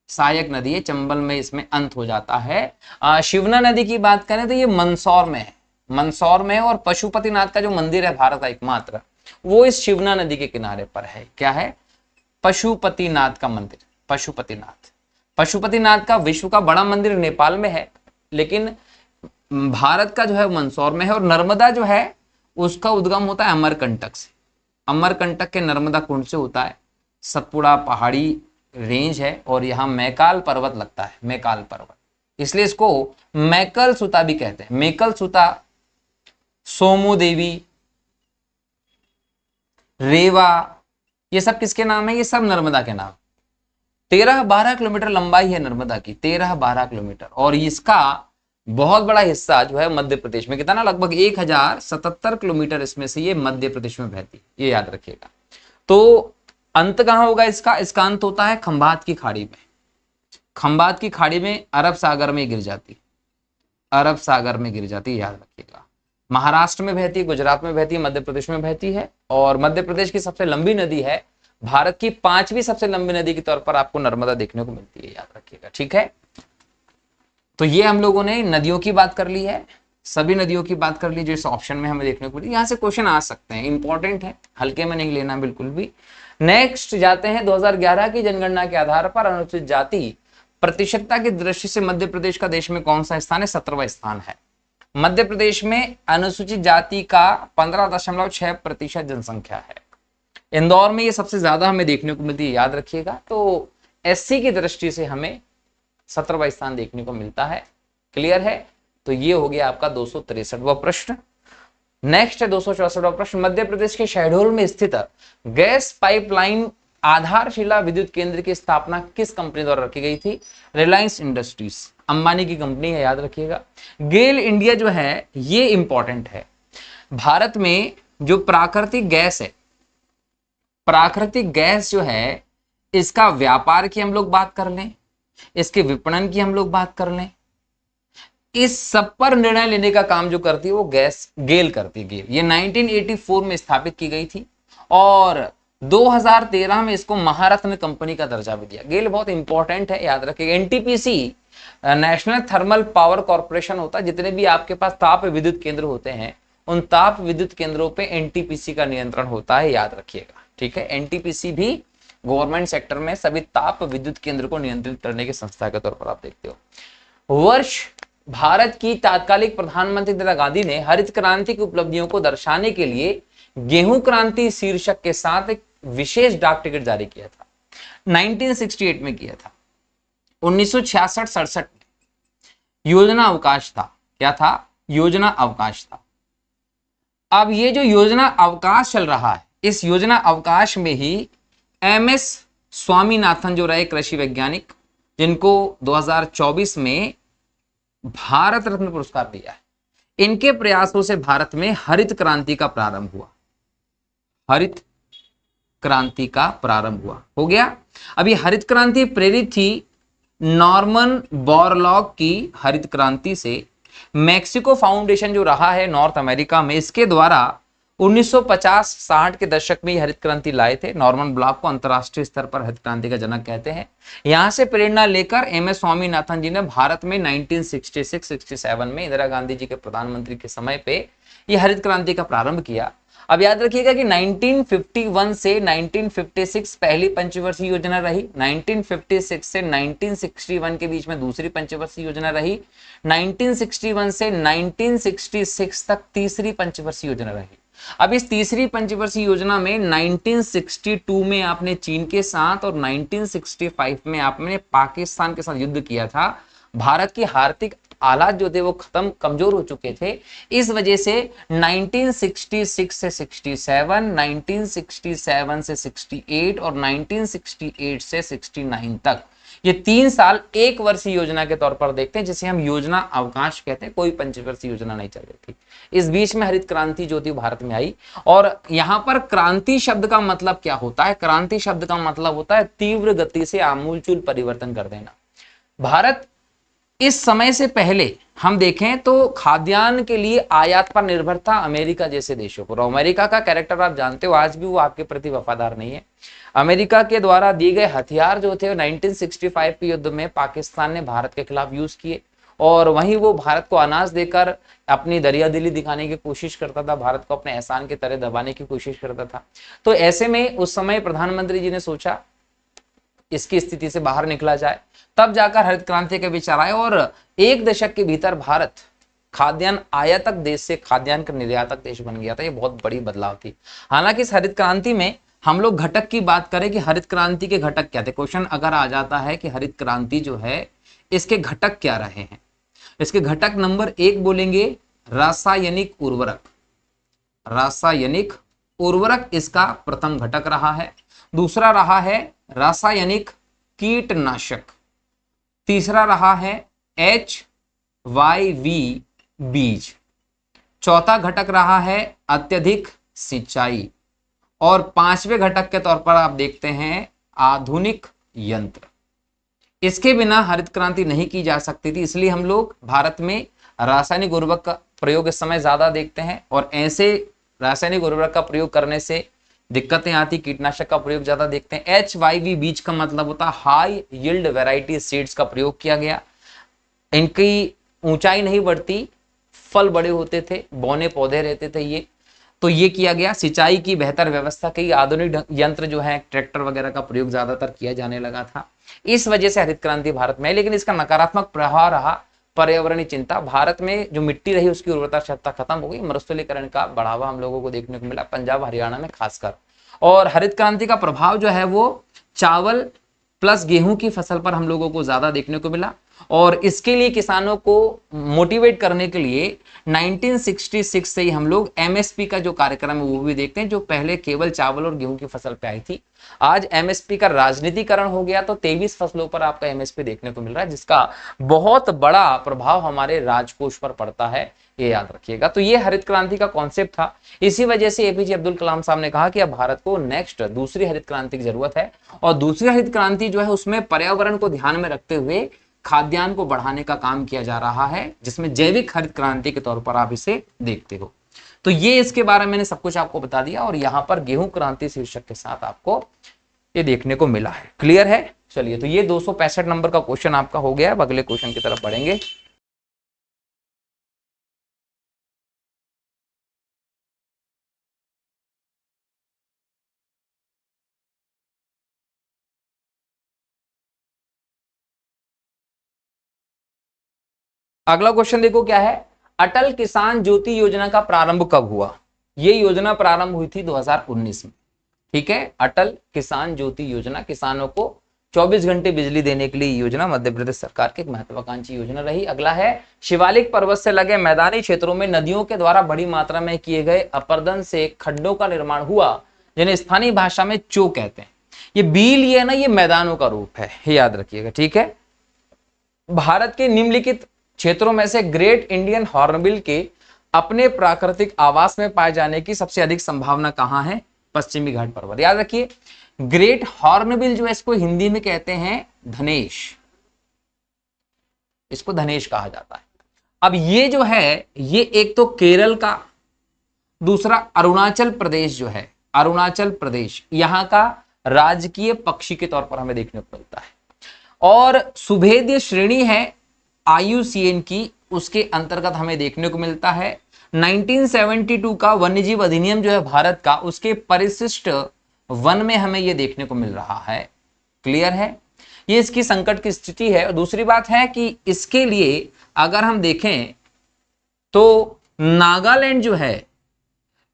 S1: सहायक नदी है, चंबल में इसमें अंत हो जाता है। शिवना नदी की बात करें तो ये मंदसौर में है, मंदसौर में है, और पशुपतिनाथ का जो मंदिर है भारत का एकमात्र, वो इस शिवना नदी के किनारे पर है। क्या है? पशुपतिनाथ का मंदिर, पशुपतिनाथ। पशुपतिनाथ का विश्व का बड़ा मंदिर नेपाल में है, लेकिन भारत का जो है मंदसौर में है। और नर्मदा जो है उसका उद्गम होता है अमरकंटक से, अमरकंटक के नर्मदा कुंड से होता है। सतपुड़ा पहाड़ी रेंज है, और यहाँ मैकाल पर्वत लगता है, मैकाल पर्वत, इसलिए इसको मैकल सुता भी कहते हैं। मैकल सुता, सोमू देवी, रेवा, ये सब किसके नाम है? ये सब नर्मदा के नाम। 13-12 किलोमीटर लंबाई है नर्मदा की, 13-12 किलोमीटर, और इसका बहुत बड़ा हिस्सा जो है मध्य प्रदेश में, कितना, लगभग 1077 किलोमीटर इसमें से ये मध्य प्रदेश में बहती है, ये याद रखिएगा। तो अंत कहां होगा इसका? इसका अंत होता है खंभात की खाड़ी में, खंभात की खाड़ी में अरब सागर में गिर जाती, अरब सागर में गिर जाती, याद रखिएगा। महाराष्ट्र में बहती है, गुजरात में बहती है, मध्य प्रदेश में बहती है, और मध्य प्रदेश की सबसे लंबी नदी है, भारत की 5वीं सबसे लंबी नदी के तौर पर आपको नर्मदा देखने को मिलती है, याद रखिएगा। ठीक है, तो ये हम लोगों ने नदियों की बात कर ली है, सभी नदियों की बात कर ली जो इस ऑप्शन में हमें देखने को मिली। यहाँ से क्वेश्चन आ सकते हैं, इंपॉर्टेंट है, हल्के में नहीं लेना बिल्कुल भी। नेक्स्ट जाते हैं, 2011 की जनगणना के आधार पर अनुसूचित जाति प्रतिशतता की दृष्टि से मध्य प्रदेश का देश में कौन सा स्थान है? 17वां स्थान है। मध्य प्रदेश में अनुसूचित जाति का 15.6% जनसंख्या है। इंदौर में ये सबसे ज्यादा हमें देखने को मिलती है, याद रखिएगा। तो एससी की दृष्टि से हमें 17वां स्थान देखने को मिलता है। क्लियर है? तो ये हो गया आपका 263वां प्रश्न। नेक्स्ट है 264वां प्रश्न, मध्य प्रदेश के शहडोल में स्थित गैस पाइपलाइन आधारशिला विद्युत केंद्र की स्थापना किस कंपनी द्वारा रखी गई थी? रिलायंस इंडस्ट्रीज, अंबानी की कंपनी है, याद रखिएगा। गेल इंडिया जो है ये इंपॉर्टेंट है। भारत में जो प्राकृतिक गैस है, प्राकृतिक गैस जो है इसका व्यापार की हम लोग बात कर लें, इसके विपणन की हम लोग बात कर लें, इस सब पर निर्णय लेने का काम जो करती है वो गैस गेल करती है। गेल ये 1984 में स्थापित की गई थी, और 2013 में इसको महारत्न कंपनी का दर्जा भी दिया। गेल बहुत इंपॉर्टेंट है, याद रखिएगा। NTPC national thermal power corporation होता है। जितने भी आपके पास ताप विद्युत केंद्र होते हैं उन ताप विद्युत केंद्रों पे एनटीपीसी का नियंत्रण होता है, याद रखिएगा। ठीक है, एनटीपीसी भी गवर्नमेंट सेक्टर में सभी ताप विद्युत केंद्र को नियंत्रित करने की संस्था के तौर पर आप देखते हो। वर्ष भारत की तात्कालिक प्रधानमंत्री इंदिरा गांधी ने हरित क्रांति की उपलब्धियों को दर्शाने के लिए गेहूं क्रांति शीर्षक के साथ एक विशेष डाक टिकट जारी किया था? 1968 में किया था। 1966-67 में योजना अवकाश था। क्या था? योजना अवकाश था। अब ये जो योजना अवकाश चल रहा है, इस योजना अवकाश में ही MS स्वामीनाथन जो रहे कृषि वैज्ञानिक, जिनको 2024 में भारत रत्न पुरस्कार दिया है, इनके प्रयासों से भारत में हरित क्रांति का प्रारंभ हुआ। हरित क्रांति का प्रारंभ हुआ, हो गया। अब ये हरित क्रांति प्रेरित थी नॉर्मन बोरलॉग की हरित क्रांति से। मैक्सिको फाउंडेशन जो रहा है नॉर्थ अमेरिका में, इसके द्वारा 1950-60 के दशक में हरित क्रांति लाए थे। नॉर्मन बोरलॉग को अंतरराष्ट्रीय स्तर पर हरित क्रांति का जनक कहते हैं। यहां से प्रेरणा लेकर MS स्वामीनाथन जी ने भारत में 1966-67 में इंदिरा गांधी जी के प्रधानमंत्री के समय पे यह हरित क्रांति का प्रारंभ किया। अब याद रखिएगा कि 1951 से 1956 पहली पंचवर्षीय योजना रही, 1956 से 1961 के बीच में दूसरी पंचवर्षीय योजना रही, 1961 से 1966 तक तीसरी पंचवर्षीय योजना रही। अब इस तीसरी पंचवर्षीय योजना में 1962 में आपने चीन के साथ और 1965 में आपने पाकिस्तान के साथ युद्ध किया था। भारत की आर्थिक हालात जो थे वो कमजोर हो चुके थे। इस वजह से 1966 से 67, 1967 से 68 और 1968 से 69 तक ये 3 साल एक वर्षीय योजना के तौर पर देखते हैं, जिसे हम योजना अवकाश कहते हैं। कोई पंचवर्षीय योजना नहीं चल रही थी। इस बीच में हरित क्रांति जो थी भारत में आई। और यहां पर क्रांति शब्द का मतलब क्या होता है? क्रांति शब्द का मतलब होता है तीव्र गति से आमूलचूल परिवर्तन कर देना। भारत इस समय से पहले हम देखें तो खाद्यान्न के लिए आयात पर निर्भर था अमेरिका जैसे देशों पर। अमेरिका का कैरेक्टर आप जानते हो, आज भी वो आपके प्रति वफादार नहीं है। अमेरिका के द्वारा दिए गए हथियार जो थे 1965 के युद्ध में पाकिस्तान ने भारत के खिलाफ यूज किए, और वहीं वो भारत को अनाज देकर अपनी दरियादिली दिखाने की कोशिश करता था, भारत को अपने एहसान के तरह दबाने की कोशिश करता था। तो ऐसे में उस समय प्रधानमंत्री जी ने सोचा इसकी स्थिति से बाहर निकला जाए, तब जाकर हरित क्रांति के विचार आए और एक दशक के भीतर भारत खाद्यान्न आयातक देश से खाद्यान्न का निर्यातक देश बन गया था। ये बहुत बड़ी बदलाव थी। हालांकि इस हरित क्रांति में हम लोग घटक की बात करें कि हरित क्रांति के घटक क्या थे, क्वेश्चन अगर आ जाता है कि हरित क्रांति जो है इसके घटक क्या रहे हैं, इसके घटक नंबर 1 बोलेंगे रासायनिक उर्वरक। रासायनिक उर्वरक इसका प्रथम घटक रहा है। दूसरा रहा है रासायनिक कीटनाशक। तीसरा रहा है HYV बीज। चौथा घटक रहा है अत्यधिक सिंचाई। और 5वें घटक के तौर पर आप देखते हैं आधुनिक यंत्र। इसके बिना हरित क्रांति नहीं की जा सकती थी, इसलिए हम लोग भारत में रासायनिक उर्वरक का प्रयोग इस समय ज्यादा देखते हैं। और ऐसे रासायनिक उर्वरक का प्रयोग करने से दिक्कतें आती, कीटनाशक का प्रयोग ज्यादा देखते हैं। HYV बीज का मतलब होता है हाई यील्ड वैरायटी सीड्स का प्रयोग किया गया। इनकी ऊंचाई नहीं बढ़ती, फल बड़े होते थे, बौने पौधे रहते थे ये, तो ये किया गया। सिंचाई की बेहतर व्यवस्था, कई आधुनिक यंत्र जो है ट्रैक्टर वगैरह का प्रयोग ज्यादातर किया जाने लगा था। इस वजह से हरित क्रांति भारत में है। लेकिन इसका नकारात्मक प्रभाव रहा पर्यावरणीय चिंता। भारत में जो मिट्टी रही उसकी उर्वरता क्षमता खत्म हो गई। मरुस्थलीकरण का बढ़ावा हम लोगों को देखने को मिला, पंजाब हरियाणा में खासकर। और हरित क्रांति का प्रभाव जो है वो चावल प्लस गेहूं की फसल पर हम लोगों को ज्यादा देखने को मिला। और इसके लिए किसानों को मोटिवेट करने के लिए 1966 से ही हम लोग MSP का जो कार्यक्रम है वो भी देखते हैं, जो पहले केवल चावल और गेहूं की फसल पे आई थी। आज MSP का राजनीतिकरण हो गया, तो 23 फसलों पर आपका MSP देखने को मिल रहा है, जिसका बहुत बड़ा प्रभाव हमारे राजकोष पर पड़ता है, ये याद रखिएगा। तो ये हरित क्रांति का कॉन्सेप्ट था। इसी वजह से APJ अब्दुल कलाम साहब ने कहा कि अब भारत को नेक्स्ट दूसरी हरित क्रांति की जरूरत है। और दूसरी हरित क्रांति जो है उसमें पर्यावरण को ध्यान में रखते हुए खाद्यान्न को बढ़ाने का काम किया जा रहा है, जिसमें जैविक हरित क्रांति के तौर पर आप इसे देखते हो। तो ये इसके बारे में मैंने सब कुछ आपको बता दिया, और यहाँ पर गेहूं क्रांति शीर्षक के साथ आपको ये देखने को मिला है। क्लियर है? चलिए, तो ये 265 नंबर का क्वेश्चन आपका हो गया। अब अगले क्वेश्चन की तरफ बढ़ेंगे। अगला क्वेश्चन देखो क्या है। अटल किसान ज्योति योजना का प्रारंभ कब हुआ? ये योजना प्रारंभ हुई थी 2019 में। ठीक है, अटल किसान ज्योति योजना, किसानों को 24 घंटे बिजली देने के लिए योजना मध्य प्रदेश सरकार की एक महत्वाकांक्षी योजना रही। अगला है शिवालिक पर्वत से लगे मैदानी क्षेत्रों में नदियों के द्वारा बड़ी मात्रा में किए गए अपरदन से खड्डों का निर्माण हुआ, जिन्हें स्थानीय भाषा में चो कहते हैं। ये बील, ये ना, ये मैदानों का रूप है, याद रखिएगा, ठीक है। भारत के निम्नलिखित क्षेत्रों में से ग्रेट इंडियन हॉर्नबिल के अपने प्राकृतिक आवास में पाए जाने की सबसे अधिक संभावना कहां है? पश्चिमी घाट पर्वत। याद रखिए, ग्रेट हॉर्नबिल जो है इसको हिंदी में कहते हैं धनेश, इसको धनेश कहा जाता है। अब ये जो है, ये एक तो केरल का, दूसरा अरुणाचल प्रदेश जो है, अरुणाचल प्रदेश यहां का राजकीय पक्षी के तौर पर हमें देखने को मिलता है। और सुभेद्य श्रेणी है IUCN की, उसके अंतर्गत हमें देखने को मिलता है। 1972 का वन्यजीव अधिनियम जो है भारत का, उसके परिशिष्ट वन में हमें यह देखने को मिल रहा है। क्लियर है? ये इसकी संकट की स्थिति है। और दूसरी बात है कि इसके लिए अगर हम देखें तो नागालैंड जो है,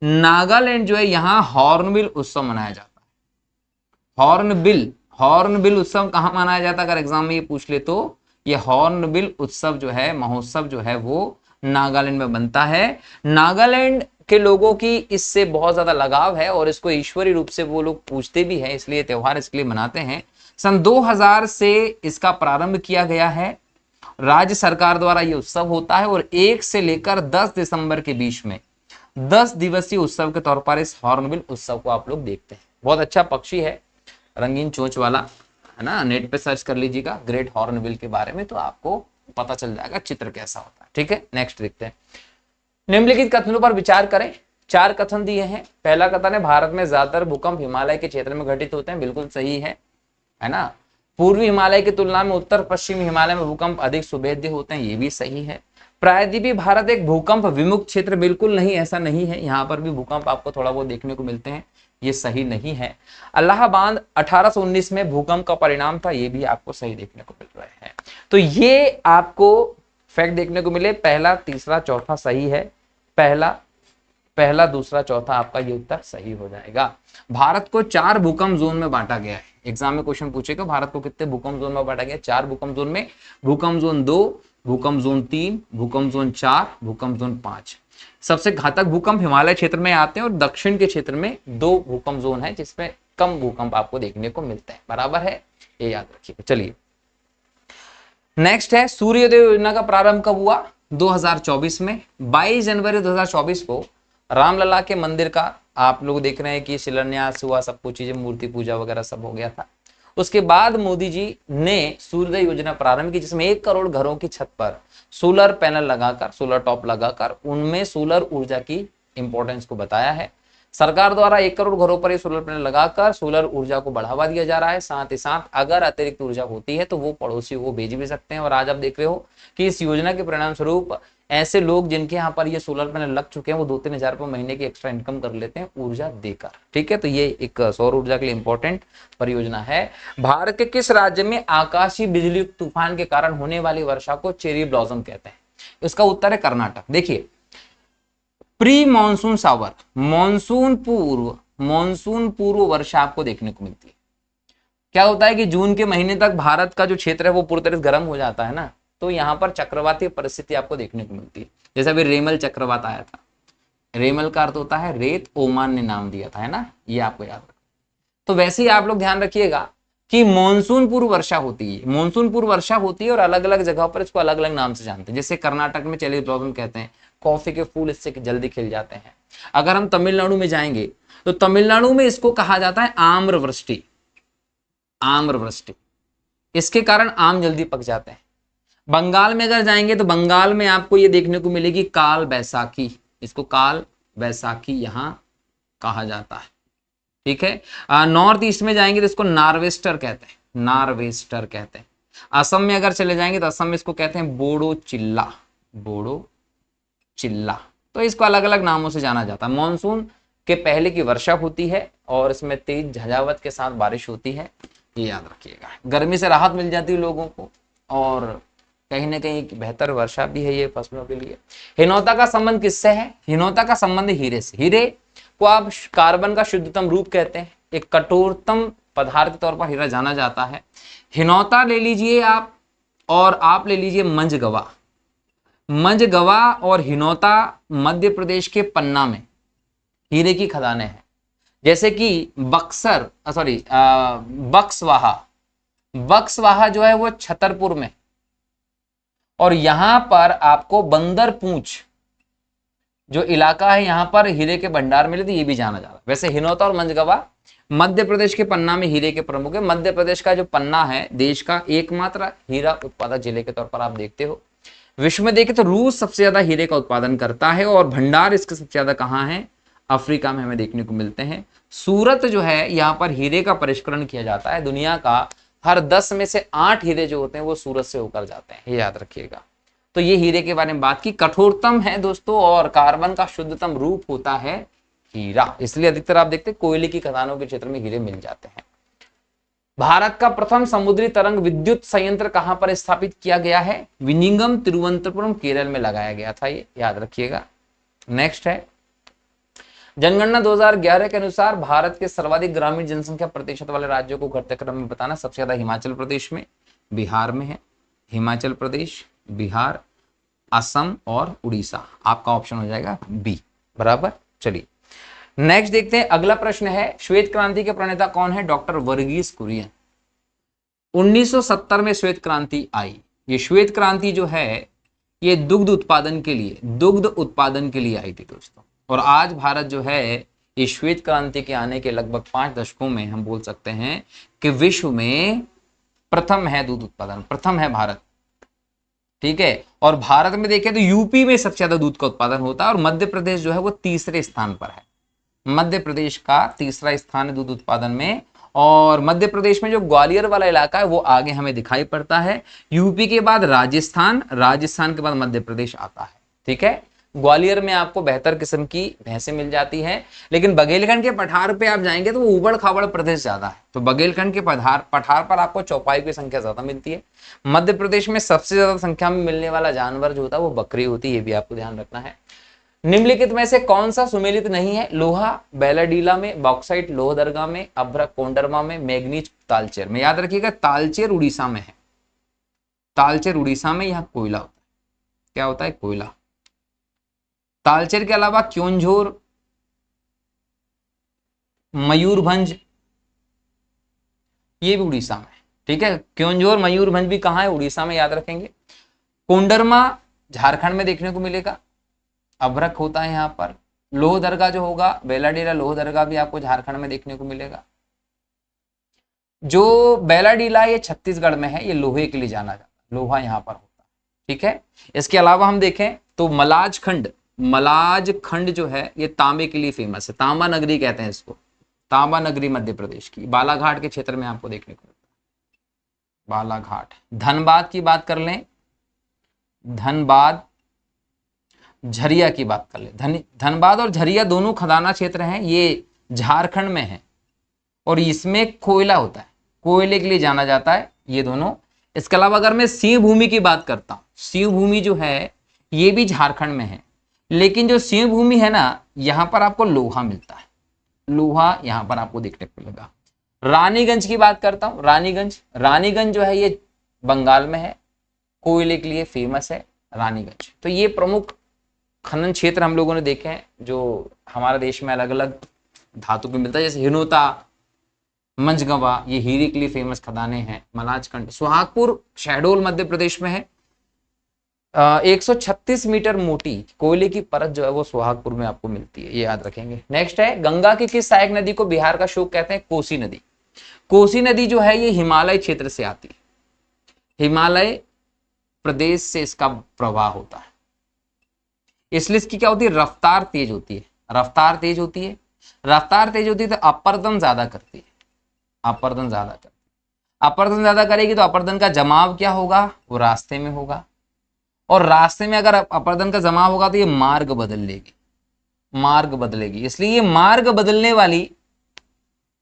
S1: नागालैंड जो है, यहां हॉर्नबिल उत्सव मनाया जाता है। हॉर्नबिल उत्सव कहां मनाया जाता है? अगर एग्जाम में ये पूछ ले तो ये हॉर्नबिल उत्सव जो है, महोत्सव जो है, वो नागालैंड में बनता है। नागालैंड के लोगों की इससे बहुत ज्यादा लगाव है और इसको ईश्वरीय रूप से वो लोग पूजते भी हैं, इसलिए त्योहार इसके लिए मनाते हैं। सन 2000 से इसका प्रारंभ किया गया है, राज्य सरकार द्वारा ये उत्सव होता है और 1 से लेकर 10 दिसंबर के बीच में 10 दिवसीय उत्सव के तौर पर इस हॉर्नबिल उत्सव को आप लोग देखते हैं। बहुत अच्छा पक्षी है, रंगीन चोंच वाला, है ना। नेट पे सर्च कर लीजिएगा ग्रेट हॉर्नबिल के बारे में, तो आपको पता चल जाएगा चित्र कैसा होता है। ठीक है, नेक्स्ट देखते हैं। निम्नलिखित कथनों पर विचार करें। 4 कथन दिए हैं। पहला कथन है भारत में ज्यादातर भूकंप हिमालय के क्षेत्र में घटित होते हैं। बिल्कुल सही है ना। पूर्वी हिमालय की तुलना में उत्तर पश्चिमी हिमालय में भूकंप अधिक सुभेद्य होते हैं, ये भी सही है। प्रायद्वीपीय भारत एक भूकंप विमुक्त क्षेत्र, बिल्कुल नहीं, ऐसा नहीं है। यहाँ पर भी भूकंप आपको थोड़ा बहुत देखने को मिलते हैं, ये सही नहीं है। इलाहाबाद 1819 में भूकंप का परिणाम था, ये भी आपको सही देखने को मिल रहे हैं। तो ये आपको फैक्ट देखने को मिले, पहला, तीसरा, चौथा सही है। पहला, दूसरा, चौथा आपका ये उत्तर सही हो जाएगा। भारत को 4 भूकंप जोन में बांटा गया है। एग्जाम में क्वेश्चन पूछेगा भारत को कितने भूकंप जोन में बांटा गया? 4 भूकंप जोन में। भूकंप जोन 2, भूकंप जोन 3, भूकंप जोन 4, भूकंप जोन 5। सबसे घातक भूकंप हिमालय क्षेत्र में आते हैं और दक्षिण के क्षेत्र में 2 भूकंप जोन है जिसमें कम भूकंप आपको देखने को मिलते हैं। बराबर है, ये याद रखिए। चलिए नेक्स्ट है, सूर्योदय योजना का प्रारंभ कब हुआ? 2024 में। 22 जनवरी 2024 को रामलला के मंदिर का आप लोग देख रहे हैं कि शिलान्यास हुआ, सब कुछ चीजें, मूर्ति पूजा वगैरह सब हो गया था। उसके बाद मोदी जी ने सूर्योदय योजना प्रारंभ की, जिसमें 1 करोड़ घरों की छत पर सोलर पैनल लगाकर, सोलर टॉप लगाकर उनमें सोलर ऊर्जा की इंपॉर्टेंस को बताया है। सरकार द्वारा 1 करोड़ घरों पर ये सोलर पैनल लगाकर सोलर ऊर्जा को बढ़ावा दिया जा रहा है। साथ ही साथ अगर अतिरिक्त ऊर्जा होती है तो वो पड़ोसियों को भेज भी सकते हैं। और आज आप देख रहे हो कि इस योजना के परिणाम स्वरूप ऐसे लोग जिनके यहाँ पर ये सोलर पैनल लग चुके हैं, वो 2-3 हजार रुपए महीने की एक्स्ट्रा इनकम कर लेते हैं ऊर्जा देकर। ठीक है, तो ये एक सौर ऊर्जा के लिए इंपॉर्टेंट परियोजना है। भारत के किस राज्य में आकाशीय बिजली तूफान के कारण होने वाली वर्षा को चेरी ब्लॉसम कहते हैं? इसका उत्तर है कर्नाटक। देखिए, प्री मानसून शावर, मानसून पूर्व वर्षा आपको देखने को मिलती है। क्या होता है कि जून के महीने तक भारत का जो क्षेत्र है वो पूरी तरह से गर्म हो जाता है ना, तो यहाँ पर चक्रवाती परिस्थिति आपको देखने को मिलती है। जैसे अभी रेमल चक्रवात आया था। रेमल का अर्थ होता है रेत, ओमान ने नाम दिया था, है ना, ये आपको याद रखना। तो वैसे ही आप लोग ध्यान रखिएगा कि मानसून पूर्व वर्षा होती है। मानसून पूर्व वर्षा होती है और अलग अलग जगह पर इसको अलग अलग नाम से जानते हैं। जैसे कर्नाटक में चेरी ब्लॉसम कहते हैं, कॉफी के फूल इससे जल्दी खिल जाते हैं। अगर हम तमिलनाडु में जाएंगे तो तमिलनाडु में इसको कहा जाता है आम्रवृष्टि। आम्रवृष्टि, इसके कारण आम जल्दी पक जाते हैं। बंगाल में अगर जाएंगे तो बंगाल में आपको ये देखने को मिलेगी काल बैसाखी, इसको काल बैसाखी यहां कहा जाता है। ठीक है, नॉर्थ ईस्ट में जाएंगे तो इसको नार्वेस्टर कहते हैं, नार्वेस्टर कहते हैं। असम में अगर चले जाएंगे तो असम में इसको कहते हैं बोडो चिल्ला, बोडो चिल्ला। तो इसको अलग अलग नामों से जाना जाता है। मानसून के पहले की वर्षा होती है और इसमें तेज झंझावत के साथ बारिश होती है, ये याद रखिएगा। गर्मी से राहत मिल जाती है लोगों को और कहीं ना कहीं बेहतर वर्षा भी है ये फसलों के लिए। हिनौता का संबंध किससे है? हिनौता का संबंध हीरे से। हीरे को आप कार्बन का शुद्धतम रूप कहते हैं। एक कठोरतम पदार्थ के तौर पर हीरा जाना जाता है। हिनौता ले लीजिए आप, और आप ले लीजिए मंझगवा। मंझगवा और हिनौता मध्य प्रदेश के पन्ना में हीरे की खदानें हैं। जैसे कि बक्सर सॉरी बक्सवाहा, बक्सवाहा जो है वो छतरपुर में, और यहां पर आपको बंदरपूंछ जो इलाका है यहां पर हीरे के भंडार मिले थे, ये भी जाना जाता है। वैसे हिनौता और मंझगवा मध्य प्रदेश के पन्ना में हीरे के प्रमुख है। मध्य प्रदेश का जो पन्ना है देश का एकमात्र हीरा उत्पादक जिले के तौर पर आप देखते हो। विश्व में देखें तो रूस सबसे ज्यादा हीरे का उत्पादन करता है, और भंडार इसके सबसे ज्यादा कहाँ है, अफ्रीका में हमें देखने को मिलते हैं। सूरत जो है यहाँ पर हीरे का परिष्करण किया जाता है। दुनिया का हर 10 में से 8 हीरे जो होते हैं वो सूरत से होकर जाते हैं, ये याद रखिएगा। तो ये हीरे के बारे में बात की। कठोरतम है दोस्तों, और कार्बन का शुद्धतम रूप होता है हीरा, इसलिए अधिकतर आप देखते हैं कोयले की खदानों के क्षेत्र में हीरे मिल जाते हैं। भारत का प्रथम समुद्री तरंग विद्युत संयंत्र कहां पर स्थापित किया गया है, विजिंगम तिरुवनंतपुरम केरल में लगाया गया था, ये याद रखिएगा। नेक्स्ट है जनगणना 2011 के अनुसार भारत के सर्वाधिक ग्रामीण जनसंख्या प्रतिशत वाले राज्यों को घटते क्रम में बताना। सबसे ज्यादा हिमाचल प्रदेश में, बिहार में है। हिमाचल प्रदेश, बिहार, असम और उड़ीसा। आपका ऑप्शन हो जाएगा बी, बराबर। चलिए नेक्स्ट देखते हैं। अगला प्रश्न है श्वेत क्रांति के प्रणेता कौन है, डॉक्टर वर्गीस कुरियन। 1970 में श्वेत क्रांति आई। ये श्वेत क्रांति जो है ये दुग्ध उत्पादन के लिए आई थी दोस्तों। और आज भारत जो है ये श्वेत क्रांति के आने के लगभग 5 दशकों में हम बोल सकते हैं कि विश्व में प्रथम है दूध उत्पादन, प्रथम है भारत, ठीक है। और भारत में देखें तो यूपी में सबसे ज्यादा दूध का उत्पादन होता है, और मध्य प्रदेश जो है वो तीसरे स्थान पर है। मध्य प्रदेश का तीसरा स्थान है दूध उत्पादन में। और मध्य प्रदेश में जो ग्वालियर वाला इलाका है वो आगे हमें दिखाई पड़ता है। यूपी के बाद राजस्थान, राजस्थान के बाद मध्य प्रदेश आता है, ठीक है। ग्वालियर में आपको बेहतर किस्म की भैंसें मिल जाती हैं, लेकिन बघेलखंड के पठार पे आप जाएंगे तो वो उबड़ खाबड़ प्रदेश ज्यादा है, तो बघेलखंड के पठार पर आपको चौपाई की संख्या ज्यादा मिलती है। मध्य प्रदेश में सबसे ज्यादा संख्या में मिलने वाला जानवर जो होता है वो बकरी होती है, ये भी आपको ध्यान रखना है। निम्नलिखित में से कौन सा सुमेलित नहीं है, लोहा बैलाडीला में, बॉक्साइट लोहदरगा में, अभ्रक कोंडरमा में, मैग्नीज तालचेर में। याद रखिएगा तालचेर उड़ीसा में है, तालचेर उड़ीसा में, यहाँ कोयला होता है। क्या होता है, कोयला। तालचेर के अलावा क्योंझोर, मयूरभंज, ये भी उड़ीसा में, ठीक है। क्योंझोर मयूरभंज भी कहाँ है, उड़ीसा में, याद रखेंगे। कोंडरमा झारखंड में देखने को मिलेगा, अभ्रक होता है यहाँ पर। लोहदरगा जो होगा, बेलाडीला लोहदरगा भी आपको झारखंड में देखने को मिलेगा। जो बेलाडीला ये छत्तीसगढ़ में है, ये लोहे के लिए जाना जाता है, लोहा यहाँ पर होता है, ठीक है। इसके अलावा हम देखें तो मलाज खंड जो है ये तांबे के लिए फेमस है, तांबा नगरी कहते हैं इसको, तांबा नगरी मध्य प्रदेश की, बालाघाट के क्षेत्र में आपको देखने को मिलता है, बालाघाट। धनबाद की बात कर लें, धनबाद, झरिया की बात कर ले, धनबाद और झरिया दोनों खदाना क्षेत्र हैं, ये झारखंड में है, और इसमें कोयला होता है, कोयले के लिए जाना जाता है ये दोनों। इसके अलावा अगर मैं सिंह भूमि की बात करता हूं, सिंह भूमि जो है ये भी झारखंड में है, लेकिन जो सिंह भूमि है ना यहां पर आपको लोहा मिलता है, लोहा यहां पर आपको देखने को मिलेगा। रानीगंज की बात करता हूं, रानीगंज जो है ये बंगाल में है, कोयले के लिए फेमस है रानीगंज। तो ये प्रमुख खनन क्षेत्र हम लोगों ने देखे हैं जो हमारे देश में अलग अलग धातु पे मिलता है, जैसे हिनोता, मंझगवा, ये हीरे के लिए फेमस खदानें हैं। मलाजखंड, सुहागपुर शहडोल मध्य प्रदेश में है। 136 मीटर मोटी कोयले की परत जो है वो सुहागपुर में आपको मिलती है, ये याद रखेंगे। नेक्स्ट है गंगा की किस सहायक नदी को बिहार का शोक कहते हैं, कोसी नदी। कोसी नदी जो है ये हिमालय क्षेत्र से आती है, हिमालय प्रदेश से इसका प्रवाह होता है, इसलिए इसकी क्या होती है, रफ्तार तेज होती है, रफ्तार तेज होती है तो अपर्दन ज्यादा करती है, अपर्दन ज्यादा करेगी तो अपर्दन का जमाव क्या होगा, वो रास्ते में होगा, और रास्ते में अगर अपर्दन का जमाव होगा तो ये मार्ग बदलेगी, इसलिए ये मार्ग बदलने वाली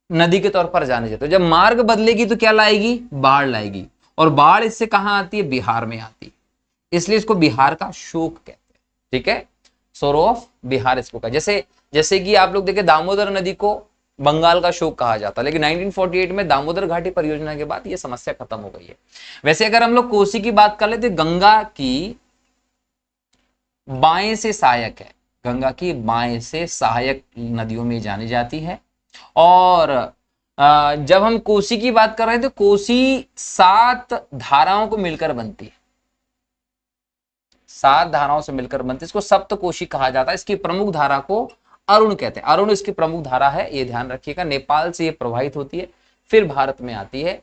S1: नदी के तौर पर जाने जाते। जब मार्ग बदलेगी तो क्या लाएगी, बाढ़ लाएगी, और बाढ़ इससे कहां आती है, बिहार में आती है, इसलिए इसको बिहार का शोक कहते हैं, ठीक है। सोर ऑफ बिहार इसको कहा। जैसे कि आप लोग देखें दामोदर नदी को बंगाल का शोक कहा जाता, लेकिन 1948 में दामोदर घाटी परियोजना के बाद यह समस्या खत्म हो गई है। वैसे अगर हम लोग कोसी की बात कर ले तो गंगा की बाएं से सहायक है, गंगा की बाएं से सहायक नदियों में जानी जाती है। और जब हम कोसी की बात कर रहे हैं तो कोसी 7 धाराओं को मिलकर बनती है, 7 धाराओं से मिलकर बनती है, इसको सप्तकोशी कहा जाता है। इसकी प्रमुख धारा को अरुण कहते हैं, अरुण इसकी प्रमुख धारा है, ये ध्यान रखिएगा। नेपाल से ये प्रवाहित होती है, फिर भारत में आती है।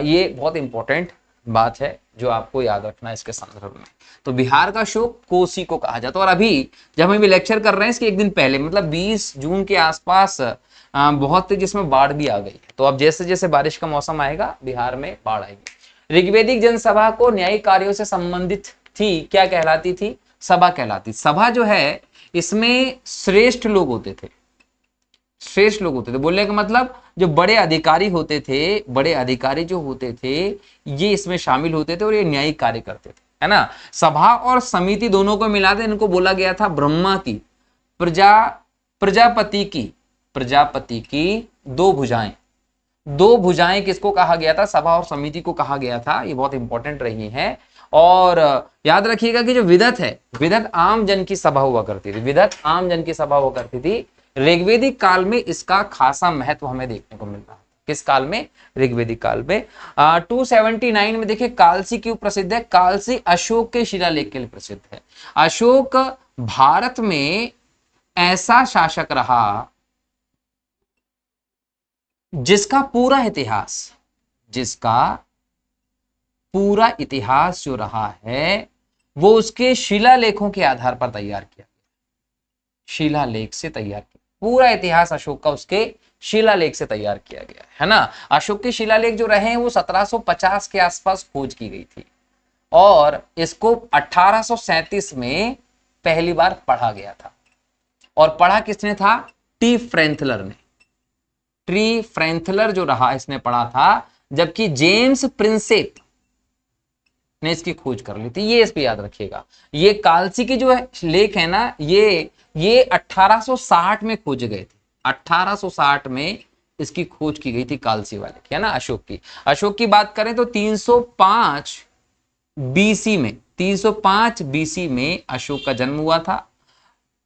S1: ये बहुत इंपॉर्टेंट बात है जो आपको याद रखना है इसके संदर्भ में। तो बिहार का शोक कोसी को कहा जाता है। और अभी जब हम ये लेक्चर कर रहे हैं इसके एक दिन पहले, मतलब 20 जून के आसपास बहुत तेज इसमें बाढ़ भी आ गई है। तो अब जैसे जैसे बारिश का मौसम आएगा बिहार में बाढ़ आएगी। ऋग्वेदिक जनसभा को न्यायिक कार्यों से संबंधित थी, क्या कहलाती थी? सभा कहलाती। सभा जो है इसमें श्रेष्ठ लोग होते थे, श्रेष्ठ लोग होते थे। बोलने का मतलब जो बड़े अधिकारी होते थे, बड़े अधिकारी जो होते थे ये इसमें शामिल होते थे और ये न्यायिक कार्य करते थे, है ना। सभा और समिति दोनों को मिला दे, इनको बोला गया था ब्रह्मा की प्रजापति की 2 भुजाएं। 2 भुजाएं किसको कहा गया था? सभा और समिति को कहा गया था। ये बहुत इंपॉर्टेंट रही है। और याद रखिएगा कि जो विदत है, विदत आम जन की सभा हुआ करती थी, विदत आम जन की सभा हुआ करती थी। ऋग्वेदिक काल में इसका खासा महत्व हमें देखने को मिल रहा है। किस काल में? ऋग्वेदिक काल में। 279 में देखिए कालसी क्यों प्रसिद्ध है? कालसी अशोक के शिलालेख के लिए प्रसिद्ध है। अशोक भारत में ऐसा शासक रहा जिसका पूरा इतिहास जो रहा है वो उसके शिलालेखों के आधार पर तैयार किया गया, शिलालेख से तैयार किया। पूरा इतिहास अशोक का उसके शिलालेख से तैयार किया गया है ना। अशोक के शिलालेख जो रहे हैं वो 1750 के आसपास खोज की गई थी और इसको 1837 में पहली बार पढ़ा गया था। और पढ़ा किसने था? टी फ्रेंथलर ने। टी फ्रेंथलर जो रहा इसने पढ़ा था, जबकि जेम्स प्रिंसेप ने इसकी खोज कर ली थी। ये इस पे याद रखिएगा। ये कालसी के जो लेख है ना, ये 1860 में खोजे गए थे। 1860 में इसकी खोज की गई थी कालसी वाले की, है ना। अशोक की बात करें तो 305 बीसी में अशोक का जन्म हुआ था।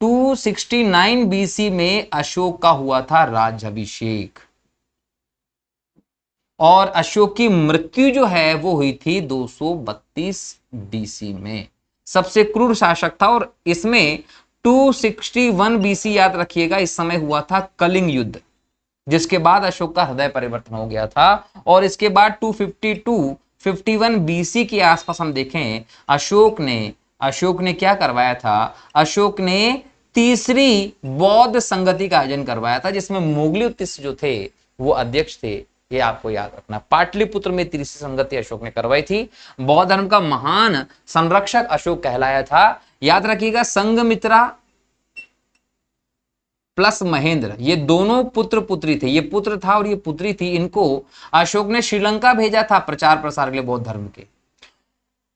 S1: 269 बीसी में अशोक का हुआ था राज्याभिषेक। और अशोक की मृत्यु जो है वो हुई थी 232 बीसी में। सबसे क्रूर शासक था। और इसमें 261 बीसी याद रखिएगा, इस समय हुआ था कलिंग युद्ध, जिसके बाद अशोक का हृदय परिवर्तन हो गया था। और इसके बाद 251 बीसी के आसपास हम देखें अशोक ने क्या करवाया था? अशोक ने तीसरी बौद्ध संगति का आयोजन करवाया था, जिसमें मोगली उत्तिश जो थे वो अध्यक्ष थे। ये आपको याद रखना। पाटलिपुत्र में तीसरी संगति अशोक ने करवाई थी। बौद्ध धर्म का महान संरक्षक अशोक कहलाया था। याद रखिएगा संघमित्रा प्लस महेंद्र, ये दोनों पुत्र पुत्री थे। ये पुत्र था और ये पुत्री थी। इनको अशोक ने श्रीलंका भेजा था प्रचार प्रसार के लिए बौद्ध धर्म के।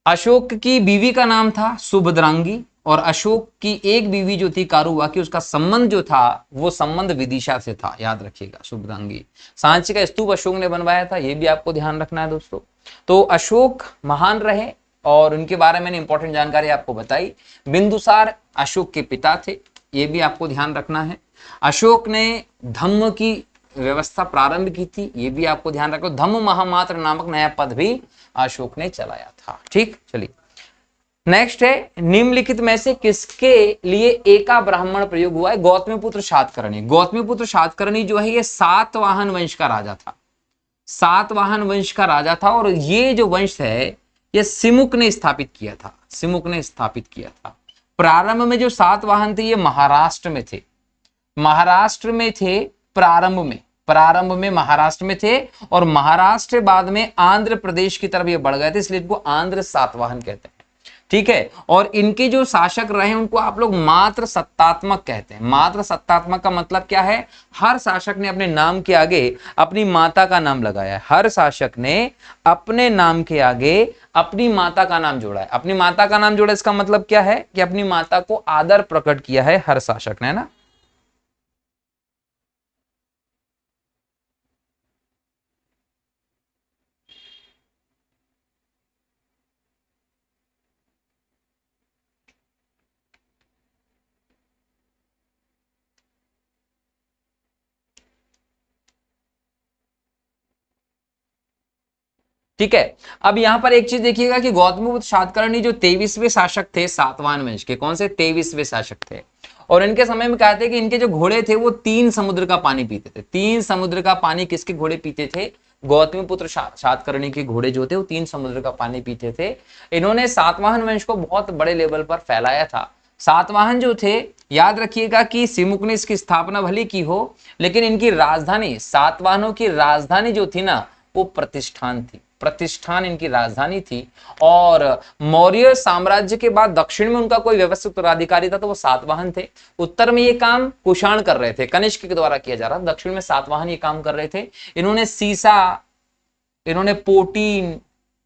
S1: अशोक की बीवी का नाम था सुभद्रांगी और अशोक की एक बीवी जो थी कारुवाकी, उसका संबंध जो था वो संबंध विदिशा से था। याद रखिएगा सुभद्रांगी। सांची का स्तूप अशोक ने बनवाया था, ये भी आपको ध्यान रखना है दोस्तों। तो अशोक महान रहे और उनके बारे में इंपॉर्टेंट जानकारी आपको बताई। बिंदुसार अशोक के पिता थे, ये भी आपको ध्यान रखना है। अशोक ने धम्म की व्यवस्था प्रारंभ की थी, ये भी आपको ध्यान रखो। धम्म महामात्र नामक नया पद भी अशोक ने चलाया था। ठीक, चलिए नेक्स्ट है, निम्नलिखित में से किसके लिए एका ब्राह्मण प्रयोग हुआ है? गौतमीपुत्र सातकर्णी। गौतमीपुत्र सातकर्णी जो है ये सातवाहन वंश का राजा था। सातवाहन वंश का राजा था और ये जो वंश है ये सिमुक ने स्थापित किया था। सिमुक ने स्थापित किया था। प्रारंभ में जो सातवाहन थे ये महाराष्ट्र में थे, महाराष्ट्र में थे। प्रारंभ में महाराष्ट्र में थे और महाराष्ट्र बाद में आंध्र प्रदेश की तरफ ये बढ़ गए थे, इसलिए इनको आंध्र सातवाहन कहते हैं। ठीक है। और इनके जो शासक रहे उनको आप लोग मात्र सत्तात्मक कहते हैं। मात्र सत्तात्मक का मतलब क्या है? हर शासक ने अपने नाम के आगे अपनी माता का नाम लगाया है। हर शासक ने अपने नाम के आगे अपनी माता का नाम जोड़ा है। अपनी माता का नाम जोड़ा, इसका मतलब क्या है कि अपनी माता को आदर प्रकट किया है हर शासक ने, है ना। ठीक है। अब यहां पर एक चीज देखिएगा कि गौतमीपुत्र सातकर्णी जो 23वें शासक थे सातवाहन वंश के, कौन से 23वें शासक थे, और इनके समय में कहते हैं कि इनके जो घोड़े थे वो 3 समुद्र का पानी पीते थे। 3 समुद्र का पानी किसके घोड़े पीते थे? गौतमीपुत्र सातकर्णी के घोड़े जो थे वो 3 समुद्र का पानी पीते थे। इन्होंने सातवाहन वंश को बहुत बड़े लेवल पर फैलाया था। सातवाहन जो थे, याद रखिएगा कि सिमुक ने इसकी स्थापना भली की हो, लेकिन इनकी राजधानी, सातवाहनों की राजधानी जो थी ना, वो प्रतिष्ठान थी। प्रतिष्ठान इनकी राजधानी थी। और मौर्य साम्राज्य के बाद दक्षिण में उनका कोई व्यवस्थित उत्तराधिकारी था तो वो सातवाहन थे। उत्तर में ये काम कुषाण कर रहे थे, कनिष्क के द्वारा किया जा रहा था। दक्षिण में सातवाहन ये काम कर रहे थे। इन्होंने सीसा, इन्होंने पोटीन,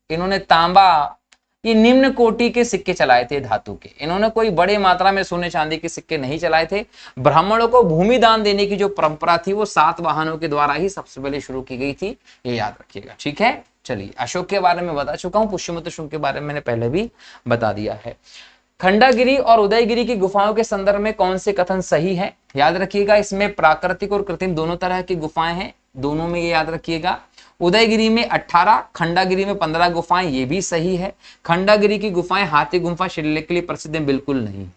S1: इन्होंने तांबा, ये निम्न कोटि के सिक्के चलाए थे धातु के। इन्होंने कोई बड़े मात्रा में सोने चांदी के सिक्के नहीं चलाए थे। ब्राह्मणों को भूमि दान देने की जो परंपरा थी वो सातवाहनों के द्वारा ही सबसे पहले शुरू की गई थी, ये याद रखिएगा। ठीक है, चलिए अशोक के बारे में बता चुका हूं, पुष्यमित्र शुंग के बारे में मैंने पहले भी बता दिया है। खंडागिरी और उदयगिरी की गुफाओं के संदर्भ में कौन से कथन सही है? याद रखिएगा, इसमें प्राकृतिक और कृत्रिम दोनों तरह की गुफाएं हैं, दोनों में ये याद रखिएगा। उदयगिरी में 18, खंडागिरी में 15 गुफाएं, ये भी सही है। खंडागिरी की गुफाएं हाथी गुम्फा शिलालेख के लिए प्रसिद्ध बिल्कुल नहीं है।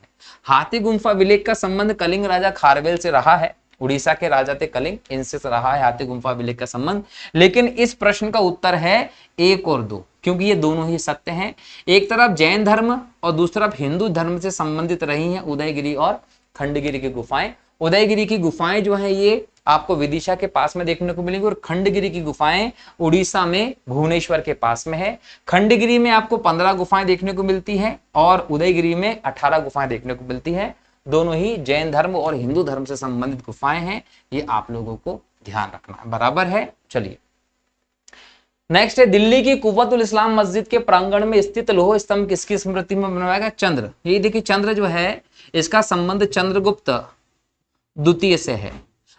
S1: हाथी गुम्फा विलेख का संबंध कलिंग राजा खारवेल से रहा है, उड़ीसा के राजा थे कलिंग, इनसे रहा है हाथी गुम्फा विलेख का संबंध। लेकिन इस प्रश्न का उत्तर है 1 और 2, क्योंकि ये दोनों ही सत्य हैं। एक तरफ जैन धर्म और दूसरी तरफ हिंदू धर्म से संबंधित रही हैं उदयगिरी और खंडगिरी की गुफाएं। उदयगिरी की गुफाएं जो है ये आपको विदिशा के पास में देखने को मिलेंगी, और खंडगिरी की गुफाएं उड़ीसा में भुवनेश्वर के पास में है। खंडगिरी में आपको 15 गुफाएं देखने को मिलती हैं और उदयगिरी में 18 गुफाएं देखने को मिलती हैं। दोनों ही जैन धर्म और हिंदू धर्म से संबंधित गुफाएं हैं, ये आप लोगों को ध्यान रखना है। बराबर है, चलिए नेक्स्ट है, दिल्ली की कुव्वतुल इस्लाम मस्जिद के प्रांगण में स्थित लोह स्तंभ किसकी स्मृति में बनवाया गया? चंद्र। ये देखिए चंद्र जो है इसका संबंध चंद्रगुप्त द्वितीय से है।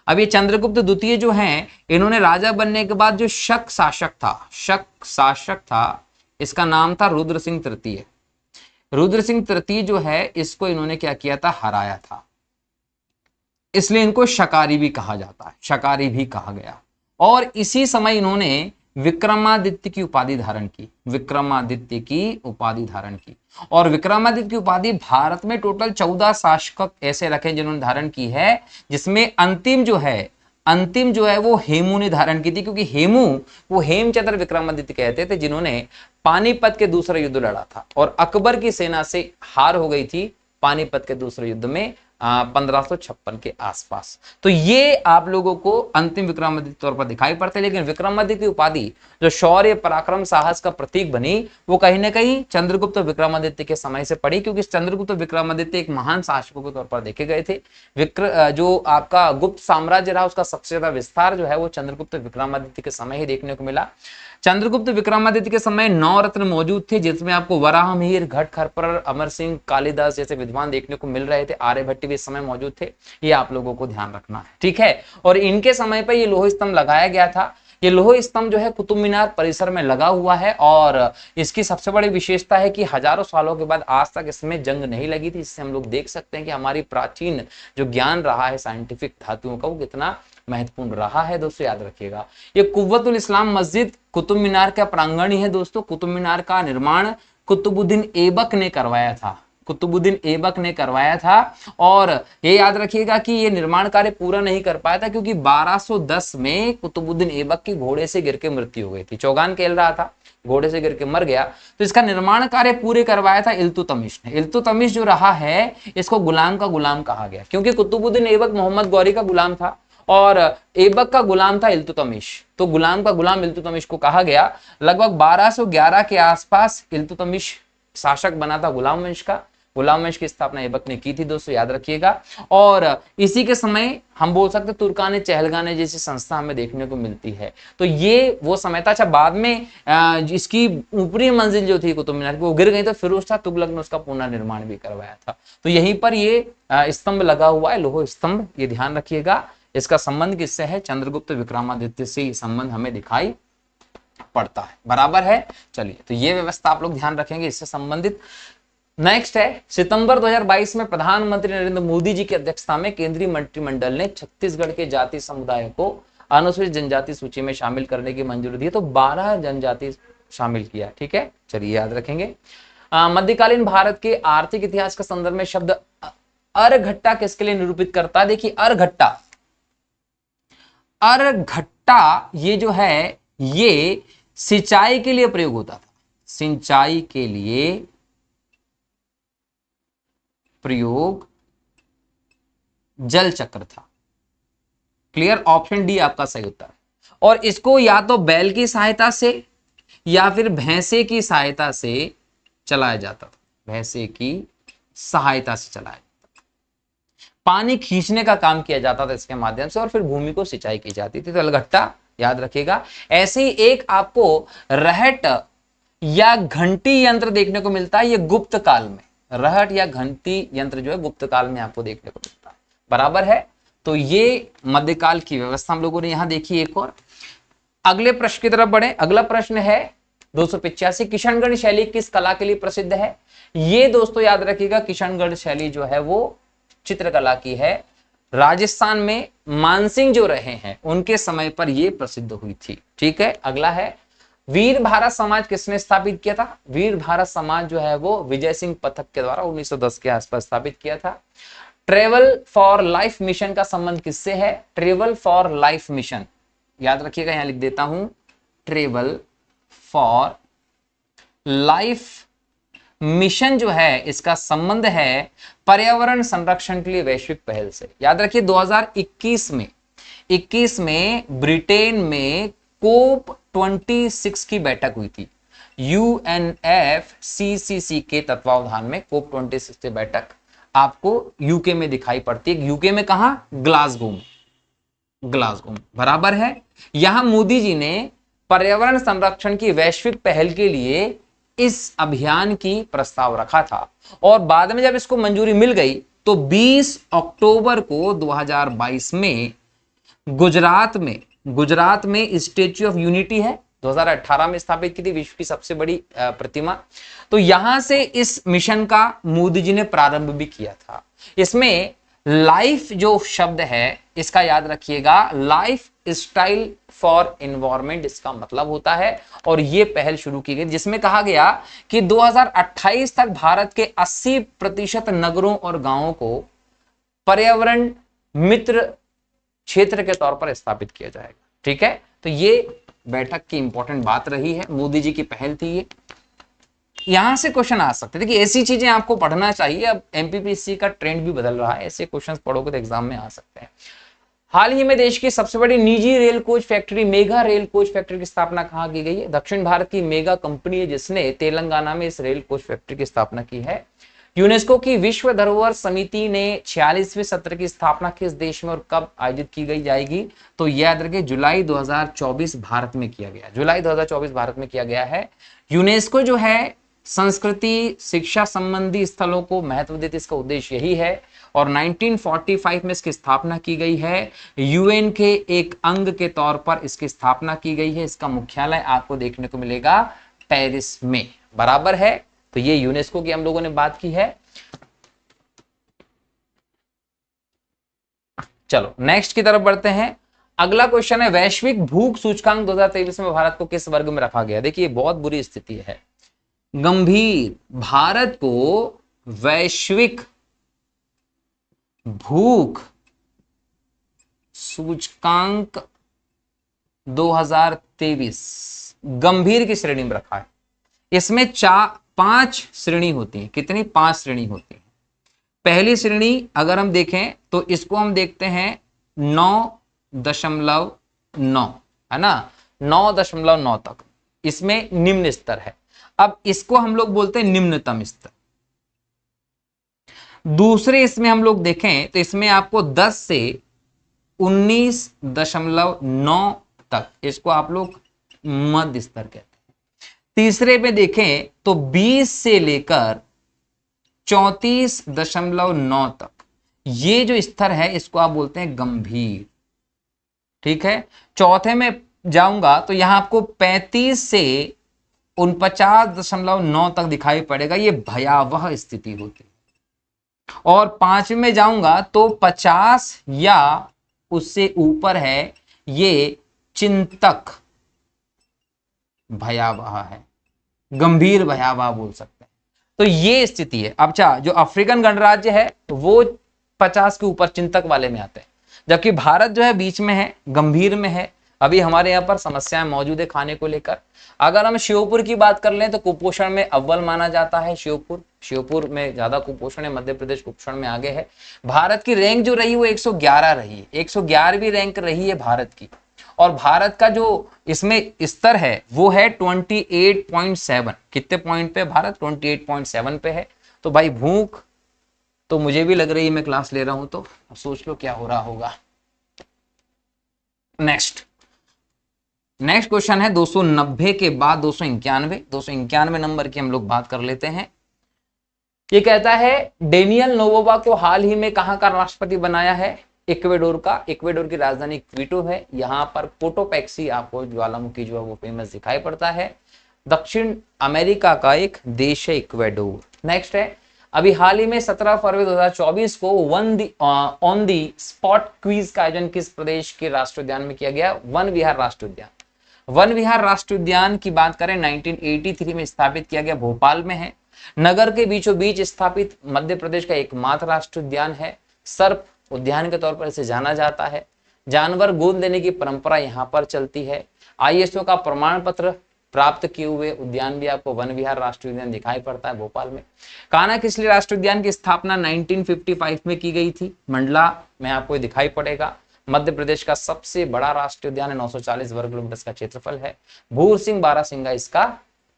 S1: अब ये चंद्रगुप्त द्वितीय जो हैं, इन्होंने राजा बनने के बाद जो शक शासक था, इसका नाम था रुद्र सिंह तृतीय। रुद्र सिंह तृतीय जो है इसको इन्होंने क्या किया था? हराया था, इसलिए इनको शकारी भी कहा जाता है, शकारी भी कहा गया। और इसी समय इन्होंने विक्रमादित्य की उपाधि धारण की, विक्रमादित्य की उपाधि धारण की। और विक्रमादित्य की उपाधि भारत में टोटल 14 शासक ऐसे रखे जिन्होंने धारण की है, जिसमें अंतिम जो है वो हेमू ने धारण की थी, क्योंकि हेमू वो हेमचंद्र विक्रमादित्य कहते थे, जिन्होंने पानीपत के दूसरा युद्ध लड़ा था और अकबर की सेना से हार हो गई थी पानीपत के दूसरे युद्ध में 1556 के आसपास। तो ये आप लोगों को अंतिम विक्रमादित्य तौर पर दिखाई पड़ते हैं। लेकिन विक्रमादित्य की उपाधि जो शौर्य पराक्रम साहस का प्रतीक बनी, वो कहीं ना कहीं चंद्रगुप्त विक्रमादित्य के समय से पड़ी, क्योंकि चंद्रगुप्त विक्रमादित्य एक महान शासकों के तौर पर देखे गए थे। जो आपका गुप्त साम्राज्य रहा उसका सबसे ज्यादा विस्तार जो है वो चंद्रगुप्त विक्रमादित्य के समय ही देखने को मिला। चंद्रगुप्त विक्रमादित्य के समय 9 रत्न मौजूद थे, जिसमें आपको वराह मिहिर, घट खरपर, अमर सिंह, कालिदास जैसे विद्वान देखने को मिल रहे थे। आर्यभट्ट भी इस समय मौजूद थे, ये आप लोगों को ध्यान रखना है। ठीक है, और इनके समय पर ये लोह स्तंभ लगाया गया था। ये लोह स्तंभ जो है कुतुब मीनार परिसर में लगा हुआ है, और इसकी सबसे बड़ी विशेषता है कि हजारों सालों के बाद आज तक इसमें जंग नहीं लगी थी। इससे हम लोग देख सकते हैं कि हमारी प्राचीन जो ज्ञान रहा है साइंटिफिक धातुओं का, वो कितना महत्वपूर्ण रहा है। दोस्तों याद रखिएगा, ये कुव्वतुल इस्लाम मस्जिद कुतुब मीनार का प्रांगण ही है। दोस्तों कुतुब मीनार का निर्माण कुतुबुद्दीन ऐबक ने करवाया था, कुतुबुद्दीन ऐबक ने करवाया था। और ये याद रखिएगा कि ये निर्माण कार्य पूरा नहीं कर पाया था, क्योंकि 1210 में कुतुबुद्दीन ऐबक की घोड़े से गिर के मृत्यु हो गई थी। चौगान खेल रहा था, घोड़े से गिर के मर गया, तो इसका निर्माण कार्य पूरे करवाया था इल्तुतमिश ने। इल्तुतमिश जो रहा है, इसको गुलाम का गुलाम कहा गया, क्योंकि कुतुबुद्दीन ऐबक मोहम्मद गौरी का गुलाम था और ऐबक का गुलाम था इल्तुतमिश, तो गुलाम का गुलाम इल्तुतमिश को कहा गया। लगभग 1211 के आसपास इल्तुतमिश शासक बना था गुलाम वंश का। गुलाम वंश की स्थापना ऐबक ने की थी, दोस्तों याद रखिएगा। और इसी के समय हम बोल सकते तुर्काने चहलगाने जैसी संस्था हमें देखने को मिलती है। तो ये वो समय था। अच्छा, बाद में इसकी ऊपरी मंजिल जो थी कुतुब मीनार की वो गिर गई, तो फिरोज शाह तुगलक ने उसका पुनर्निर्माण भी करवाया था। तो यहीं पर ये स्तंभ लगा हुआ है, लोह स्तंभ, ये ध्यान रखिएगा। इसका संबंध किससे है? चंद्रगुप्त विक्रमादित्य से ये संबंध हमें दिखाई पड़ता है। बराबर है, चलिए तो ये व्यवस्था आप लोग ध्यान रखेंगे इससे संबंधित। नेक्स्ट है, सितंबर 2022 में प्रधानमंत्री नरेंद्र मोदी जी की अध्यक्षता में केंद्रीय मंत्रिमंडल ने छत्तीसगढ़ के जाति समुदाय को अनुसूचित जनजाति सूची में शामिल करने की मंजूरी दी। तो 12 जनजाति शामिल किया। ठीक है, चलिए याद रखेंगे। मध्यकालीन भारत के आर्थिक इतिहास के संदर्भ में शब्द अर्घट्टा किसके लिए निरूपित करता है? देखिए अर्घट्टा, अर्घट्टा ये जो है ये सिंचाई के लिए प्रयोग होता था, सिंचाई के लिए प्रयोग जल चक्र था। क्लियर, ऑप्शन डी आपका सही उत्तर है। और इसको या तो बैल की सहायता से या फिर भैंसे की सहायता से चलाया जाता था, भैंसे की सहायता से चलाया जाता था। पानी खींचने का काम किया जाता था इसके माध्यम से और फिर भूमि को सिंचाई की जाती थी। तो अलगट्टा याद रखिएगा। ऐसे ही एक आपको रहट या घंटी यंत्र देखने को मिलता है, ये गुप्त काल में, रहट या घंटी यंत्र जो है गुप्त काल में आपको देखने को मिलता है। बराबर है, तो ये मध्यकाल की व्यवस्था हम लोगों ने यहां देखी। एक और अगले प्रश्न की तरफ बढ़े। अगला प्रश्न है 285, किशनगढ़ शैली किस कला के लिए प्रसिद्ध है? ये दोस्तों याद रखिएगा, किशनगढ़ शैली जो है वो चित्रकला की है। राजस्थान में मानसिंह जो रहे हैं उनके समय पर यह प्रसिद्ध हुई थी। ठीक है, अगला है वीर भारत समाज किसने स्थापित किया था? वीर भारत समाज जो है वो विजय सिंह पथक के द्वारा 1910 के आसपास स्थापित किया था। ट्रेवल फॉर लाइफ मिशन का संबंध किससे है? ट्रेवल फॉर लाइफ मिशन याद रखिएगा, यहां लिख देता हूं, ट्रेवल फॉर लाइफ मिशन जो है इसका संबंध है पर्यावरण संरक्षण के लिए वैश्विक पहल से। याद रखिए 2021 में ब्रिटेन में कोप 26 की बैठक हुई थी। UNFCCC के तत्वावधान में कोप 26 की बैठक आपको यूके में दिखाई पड़ती है। यूके में कहां? ग्लासगो में, ग्लासगो में। बराबर है। यहां मोदी जी ने पर्यावरण संरक्षण की वैश्विक पहल के लिए इस अभियान की प्रस्ताव रखा था और बाद में जब इसको मंजूरी मिल गई तो 20 अक्टूबर को 2022 में गुजरात में स्टैच्यू ऑफ यूनिटी है, 2018 में स्थापित की थी, विश्व की सबसे बड़ी प्रतिमा। तो यहां से इस मिशन का मोदी जी ने प्रारंभ भी किया था। इसमें लाइफ जो शब्द है इसका याद रखिएगा, लाइफ स्टाइल फॉर एनवायरमेंट इसका मतलब होता है। और यह पहल शुरू की गई जिसमें कहा गया कि 2028 तक भारत के 80% नगरों और गांवों को पर्यावरण मित्र क्षेत्र के तौर पर स्थापित किया जाएगा। ठीक है, तो ये बैठक की इंपॉर्टेंट बात रही है, मोदी जी की पहल थी ये। यहां से क्वेश्चन आ सकते हैं, देखिए ऐसी चीजें आपको पढ़ना चाहिए। अब एमपीपीएससी का ट्रेंड भी बदल रहा है, ऐसे क्वेश्चंस पढ़ोगे तो एग्जाम में आ सकते हैं। हाल ही में देश की सबसे बड़ी निजी rail coach factory mega rail coach factory की स्थापना कहां की गई है? दक्षिण भारत की मेगा कंपनी है जिसने तेलंगाना में इस रेल कोच फैक्ट्री की स्थापना की है। यूनेस्को की विश्व धरोहर समिति ने 46वें सत्र की स्थापना किस देश में और कब आयोजित की गई जाएगी? तो याद रखिए जुलाई 2024 भारत में किया गया, जुलाई 2024 भारत में किया गया है। यूनेस्को जो है संस्कृति शिक्षा संबंधी स्थलों को महत्व देते, इसका उद्देश्य यही है। और 1945 में इसकी स्थापना की गई है। यूएन के एक अंग के तौर पर इसकी स्थापना की गई है। इसका मुख्यालय आपको देखने को मिलेगा पेरिस में। बराबर है, तो ये यूनेस्को की हम लोगों ने बात की है। चलो नेक्स्ट की तरफ बढ़ते हैं। अगला क्वेश्चन है वैश्विक भूख सूचकांक 2023 में भारत को किस वर्ग में रखा गया? देखिए बहुत बुरी स्थिति है, गंभीर। भारत को वैश्विक भूख सूचकांक 2023 गंभीर की श्रेणी में रखा है। इसमें 5 श्रेणी होती है। कितनी? 5 श्रेणी होती है। पहली श्रेणी अगर हम देखें तो इसको हम देखते हैं 9.9 है ना, 9.9 तक इसमें निम्न स्तर है। अब इसको हम लोग बोलते हैं निम्नतम स्तर। दूसरे इसमें हम लोग देखें तो इसमें आपको 10 से 19.9 तक, इसको आप लोग मध्य स्तर कहते हैं। तीसरे में देखें तो 20 से लेकर 34.9 तक, ये जो स्तर है इसको आप बोलते हैं गंभीर। ठीक है, चौथे में जाऊंगा तो यहां आपको 35 से 49.9 तक दिखाई पड़ेगा, ये भयावह स्थिति होती है। और 5वें में जाऊंगा तो 50 या उससे ऊपर है, ये चिंतक भयावह है, गंभीर भयावह बोल सकते हैं। तो ये स्थिति है। अब अच्छा, जो अफ्रीकन गणराज्य है वो 50 के ऊपर चिंतक वाले में आते हैं, जबकि भारत जो है बीच में है, गंभीर में है। अभी हमारे यहाँ पर समस्याएं मौजूद है खाने को लेकर। अगर हम श्योपुर की बात कर लें तो कुपोषण में अव्वल माना जाता है श्योपुर में ज्यादा कुपोषण है, मध्य प्रदेश कुपोषण में आगे है। भारत की रैंक जो रही वो 111 रही है, 111वीं रैंक रही है भारत की। और भारत का जो इसमें स्तर है वो है 28.7। कितने पॉइंट पे भारत? 28.7 पे है। तो भाई भूख तो मुझे भी लग रही है, मैं क्लास ले रहा हूं तो अब सोच लो क्या हो रहा होगा। नेक्स्ट क्वेश्चन है 290 के बाद 291 नंबर की हम लोग बात कर लेते हैं। ये कहता है डेनियल नोबोवा को हाल ही में कहां का राष्ट्रपति बनाया है? इक्वेडोर का। इक्वेडोर की राजधानी क्विटो है। यहाँ पर कोटोपैक्सी आपको ज्वालामुखी जो है वो फेमस दिखाई पड़ता है। दक्षिण अमेरिका का एक देश है इक्वेडोर। नेक्स्ट है, अभी हाल ही में 17 फरवरी 2024 को ऑन दी स्पॉट क्विज का आयोजन किस प्रदेश के राष्ट्रीय उद्यान में किया गया? वन विहार राष्ट्रीय उद्यान। वन विहार राष्ट्रीय उद्यान की बात करें 1983 में स्थापित किया गया, भोपाल में है। नगर के बीचों बीच स्थापित मध्य प्रदेश का एकमात्र राष्ट्रीय उद्यान है। सर्प उद्यान के तौर पर इसे जाना जाता है। जानवर गोद लेने की परंपरा यहाँ पर चलती है। ISO का प्रमाण पत्र प्राप्त किए हुए उद्यान भी आपको वन विहार राष्ट्रीय उद्यान दिखाई पड़ता है भोपाल में। कान्हा किसली राष्ट्रीय उद्यान की स्थापना 1955 में की गई थी? मंडला में आपको दिखाई पड़ेगा। मध्य प्रदेश का सबसे बड़ा राष्ट्रीय उद्यान है, 940 वर्ग किलोमीटर का क्षेत्रफल है। भूर सिंह बारासिंगा इसका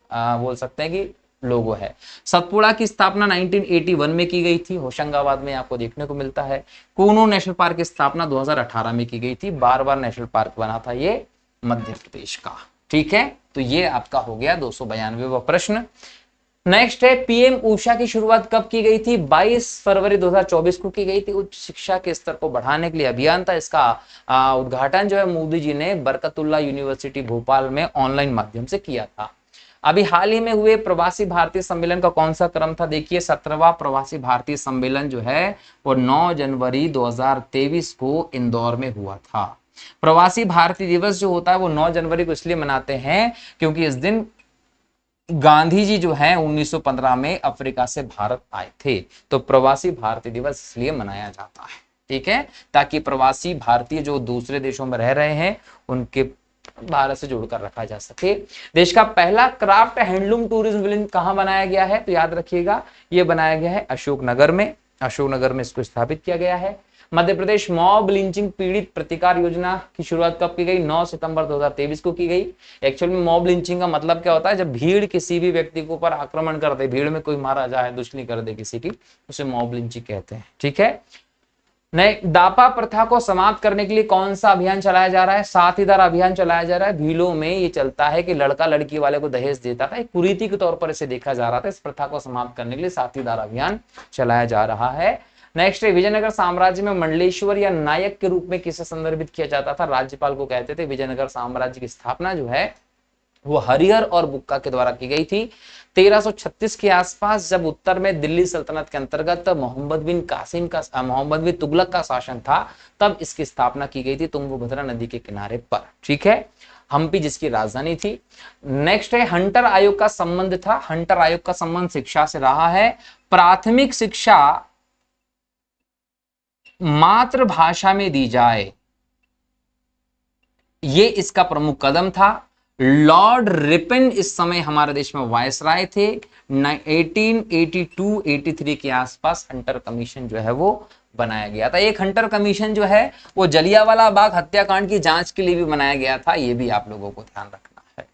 S1: बोल सकते हैं कि लोगो है। सतपुड़ा की स्थापना 1981 में की गई थी, होशंगाबाद में आपको देखने को मिलता है। कूनो नेशनल पार्क की स्थापना 2018 में की गई थी। बार नेशनल पार्क बना था ये मध्य प्रदेश का। ठीक है, तो ये आपका हो गया 292वां प्रश्न। नेक्स्ट है, पीएम ऊषा की शुरुआत कब की गई थी? 22 फरवरी 2024 को की गई थी। उच्च शिक्षा के स्तर को बढ़ाने के लिए अभियान था। इसका उद्घाटन जो है मोदी जी ने बरकतुल्ला यूनिवर्सिटी भोपाल में ऑनलाइन माध्यम से किया था। अभी हाल ही में हुए प्रवासी भारतीय सम्मेलन का कौन सा क्रम था? देखिए 17वां प्रवासी भारतीय सम्मेलन जो है वो 9 जनवरी 2023 को इंदौर में हुआ था। प्रवासी भारतीय दिवस जो होता है वो 9 जनवरी को इसलिए मनाते हैं क्योंकि इस दिन गांधी जी जो है 1915 में अफ्रीका से भारत आए थे। तो प्रवासी भारतीय दिवस इसलिए मनाया जाता है, ठीक है, ताकि प्रवासी भारतीय जो दूसरे देशों में रह रहे हैं उनके भारत से जोड़कर रखा जा सके। देश का पहला क्राफ्ट हैंडलूम टूरिज्म विलेज कहां बनाया गया है? तो याद रखिएगा ये बनाया गया है अशोकनगर में इसको स्थापित किया गया है। मध्य प्रदेश मॉब लिंचिंग पीड़ित प्रतिकार योजना की शुरुआत कब की गई? 9 सितंबर 2023 को की गई। एक्चुअल में मॉब लिंचिंग का मतलब क्या होता है? जब भीड़ किसी भी व्यक्ति के ऊपर आक्रमण कर दे, भीड़ में कोई मारा जाए, दुश्मनी कर दे किसी की, उसे मॉब लिंचिंग कहते हैं। ठीक है, नए दापा प्रथा को समाप्त करने के लिए कौन सा अभियान चलाया जा रहा है? साथीदार अभियान चलाया जा रहा है। भीलों में ये चलता है कि लड़का लड़की वाले को दहेज देता था, एक कुरीति के तौर पर इसे देखा जा रहा था। इस प्रथा को समाप्त करने के लिए साथीदार अभियान चलाया जा रहा है। नेक्स्ट है, विजयनगर साम्राज्य में मंडलेश्वर या नायक के रूप में किसे संदर्भित किया जाता था? राज्यपाल को कहते थे। विजयनगर साम्राज्य की स्थापना जो है वो हरिहर और बुक्का के द्वारा की गई थी 1336 के आसपास, जब उत्तर में दिल्ली सल्तनत के अंतर्गत मोहम्मद बिन तुगलक का शासन था, तब इसकी स्थापना की गई थी तुंगभद्रा नदी के किनारे पर। ठीक है, हम्पी जिसकी राजधानी थी। नेक्स्ट है, हंटर आयोग का संबंध था। हंटर आयोग का संबंध शिक्षा से रहा है। प्राथमिक शिक्षा मातृभाषा में दी जाए, ये इसका प्रमुख कदम था। लॉर्ड रिपन इस समय हमारे देश में वायसराय थे। 1882-83 के आसपास हंटर कमीशन जो है वो बनाया गया था। एक हंटर कमीशन जो है वो जलियांवाला बाग हत्याकांड की जांच के लिए भी बनाया गया था, ये भी आप लोगों को ध्यान रखना है।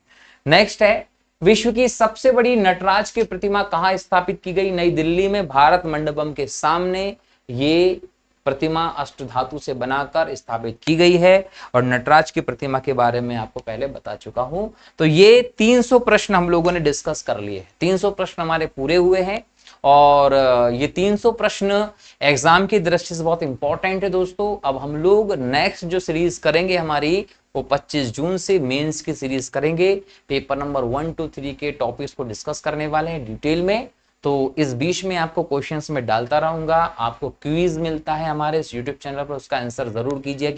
S1: नेक्स्ट है, विश्व की सबसे बड़ी नटराज की प्रतिमा कहां स्थापित की गई? नई दिल्ली में भारत मंडपम के सामने ये प्रतिमा अष्टधातु से बनाकर स्थापित की गई है। और नटराज की प्रतिमा के बारे में आपको पहले बता चुका हूं। तो ये 300 प्रश्न हम लोगों ने डिस्कस कर लिए। 300 प्रश्न हमारे पूरे हुए हैं और ये 300 प्रश्न एग्जाम की दृष्टि से बहुत इंपॉर्टेंट है दोस्तों। अब हम लोग नेक्स्ट जो सीरीज करेंगे हमारी वो 25 जून से मेंस की सीरीज करेंगे। पेपर नंबर 1, 2, 3 के टॉपिक्स को डिस्कस करने वाले हैं डिटेल में। तो इस बीच में आपको क्वेश्चंस में डालता रहूंगा। आपको क्विज मिलता है हमारे इस यूट्यूब चैनल पर, उसका आंसर जरूर कीजिए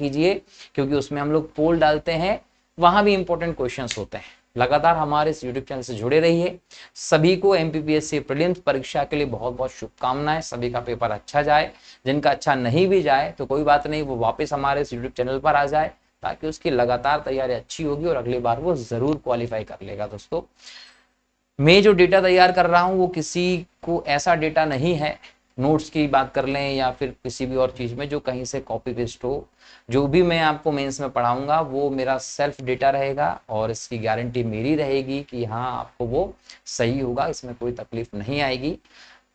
S1: क्योंकि उसमें हम लोग पोल डालते हैं, वहां भी इंपॉर्टेंट क्वेश्चंस होते हैं। लगातार हमारे इस यूट्यूब चैनल से जुड़े रहिए। सभी को एमपीपीएससी प्रीलिम्स परीक्षा के लिए बहुत बहुत शुभकामनाएं। सभी का पेपर अच्छा जाए, जिनका अच्छा नहीं भी जाए तो कोई बात नहीं, वो वापस हमारे इस यूट्यूब चैनल पर आ जाए, ताकि उसकी लगातार तैयारी अच्छी होगी और अगली बार वो जरूर क्वालिफाई कर लेगा। दोस्तों, मैं जो डेटा तैयार कर रहा हूं वो किसी को ऐसा डेटा नहीं है, नोट्स की बात कर लें या फिर किसी भी और चीज में, जो कहीं से कॉपी पेस्ट हो। जो भी मैं आपको मेंस में पढ़ाऊंगा वो मेरा सेल्फ डेटा रहेगा और इसकी गारंटी मेरी रहेगी कि हाँ आपको वो सही होगा, इसमें कोई तकलीफ नहीं आएगी।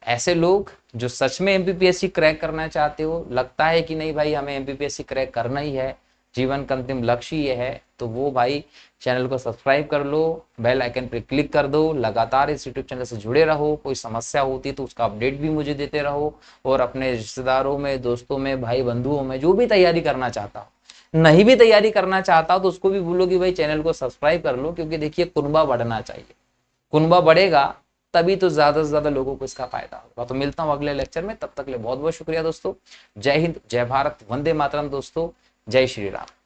S1: ऐसे लोग जो सच में एमपीपीएससी क्रैक करना चाहते हो, लगता है कि नहीं भाई हमें एमपीपीएससी क्रैक करना ही है, जीवन का अंतिम लक्ष्य ये है, तो वो भाई चैनल को सब्सक्राइब कर लो, बेल आइकन पर क्लिक कर दो, लगातार इस यूट्यूब चैनल से जुड़े रहो। कोई समस्या होती तो उसका अपडेट भी मुझे देते रहो, और अपने रिश्तेदारों में, दोस्तों में, भाई बंधुओं में जो भी तैयारी करना चाहता हो, नहीं भी तैयारी करना चाहता हो तो उसको भी बोलो कि भाई चैनल को सब्सक्राइब कर लो, क्योंकि देखिए कुनबा बढ़ना चाहिए। कुनबा बढ़ेगा तभी तो ज्यादा से ज्यादा लोगों को इसका फायदा होगा। तो मिलता हूं अगले लेक्चर में, तब तक के लिए बहुत बहुत शुक्रिया दोस्तों। जय हिंद, जय भारत, वंदे मातरम दोस्तों, जय श्री राम।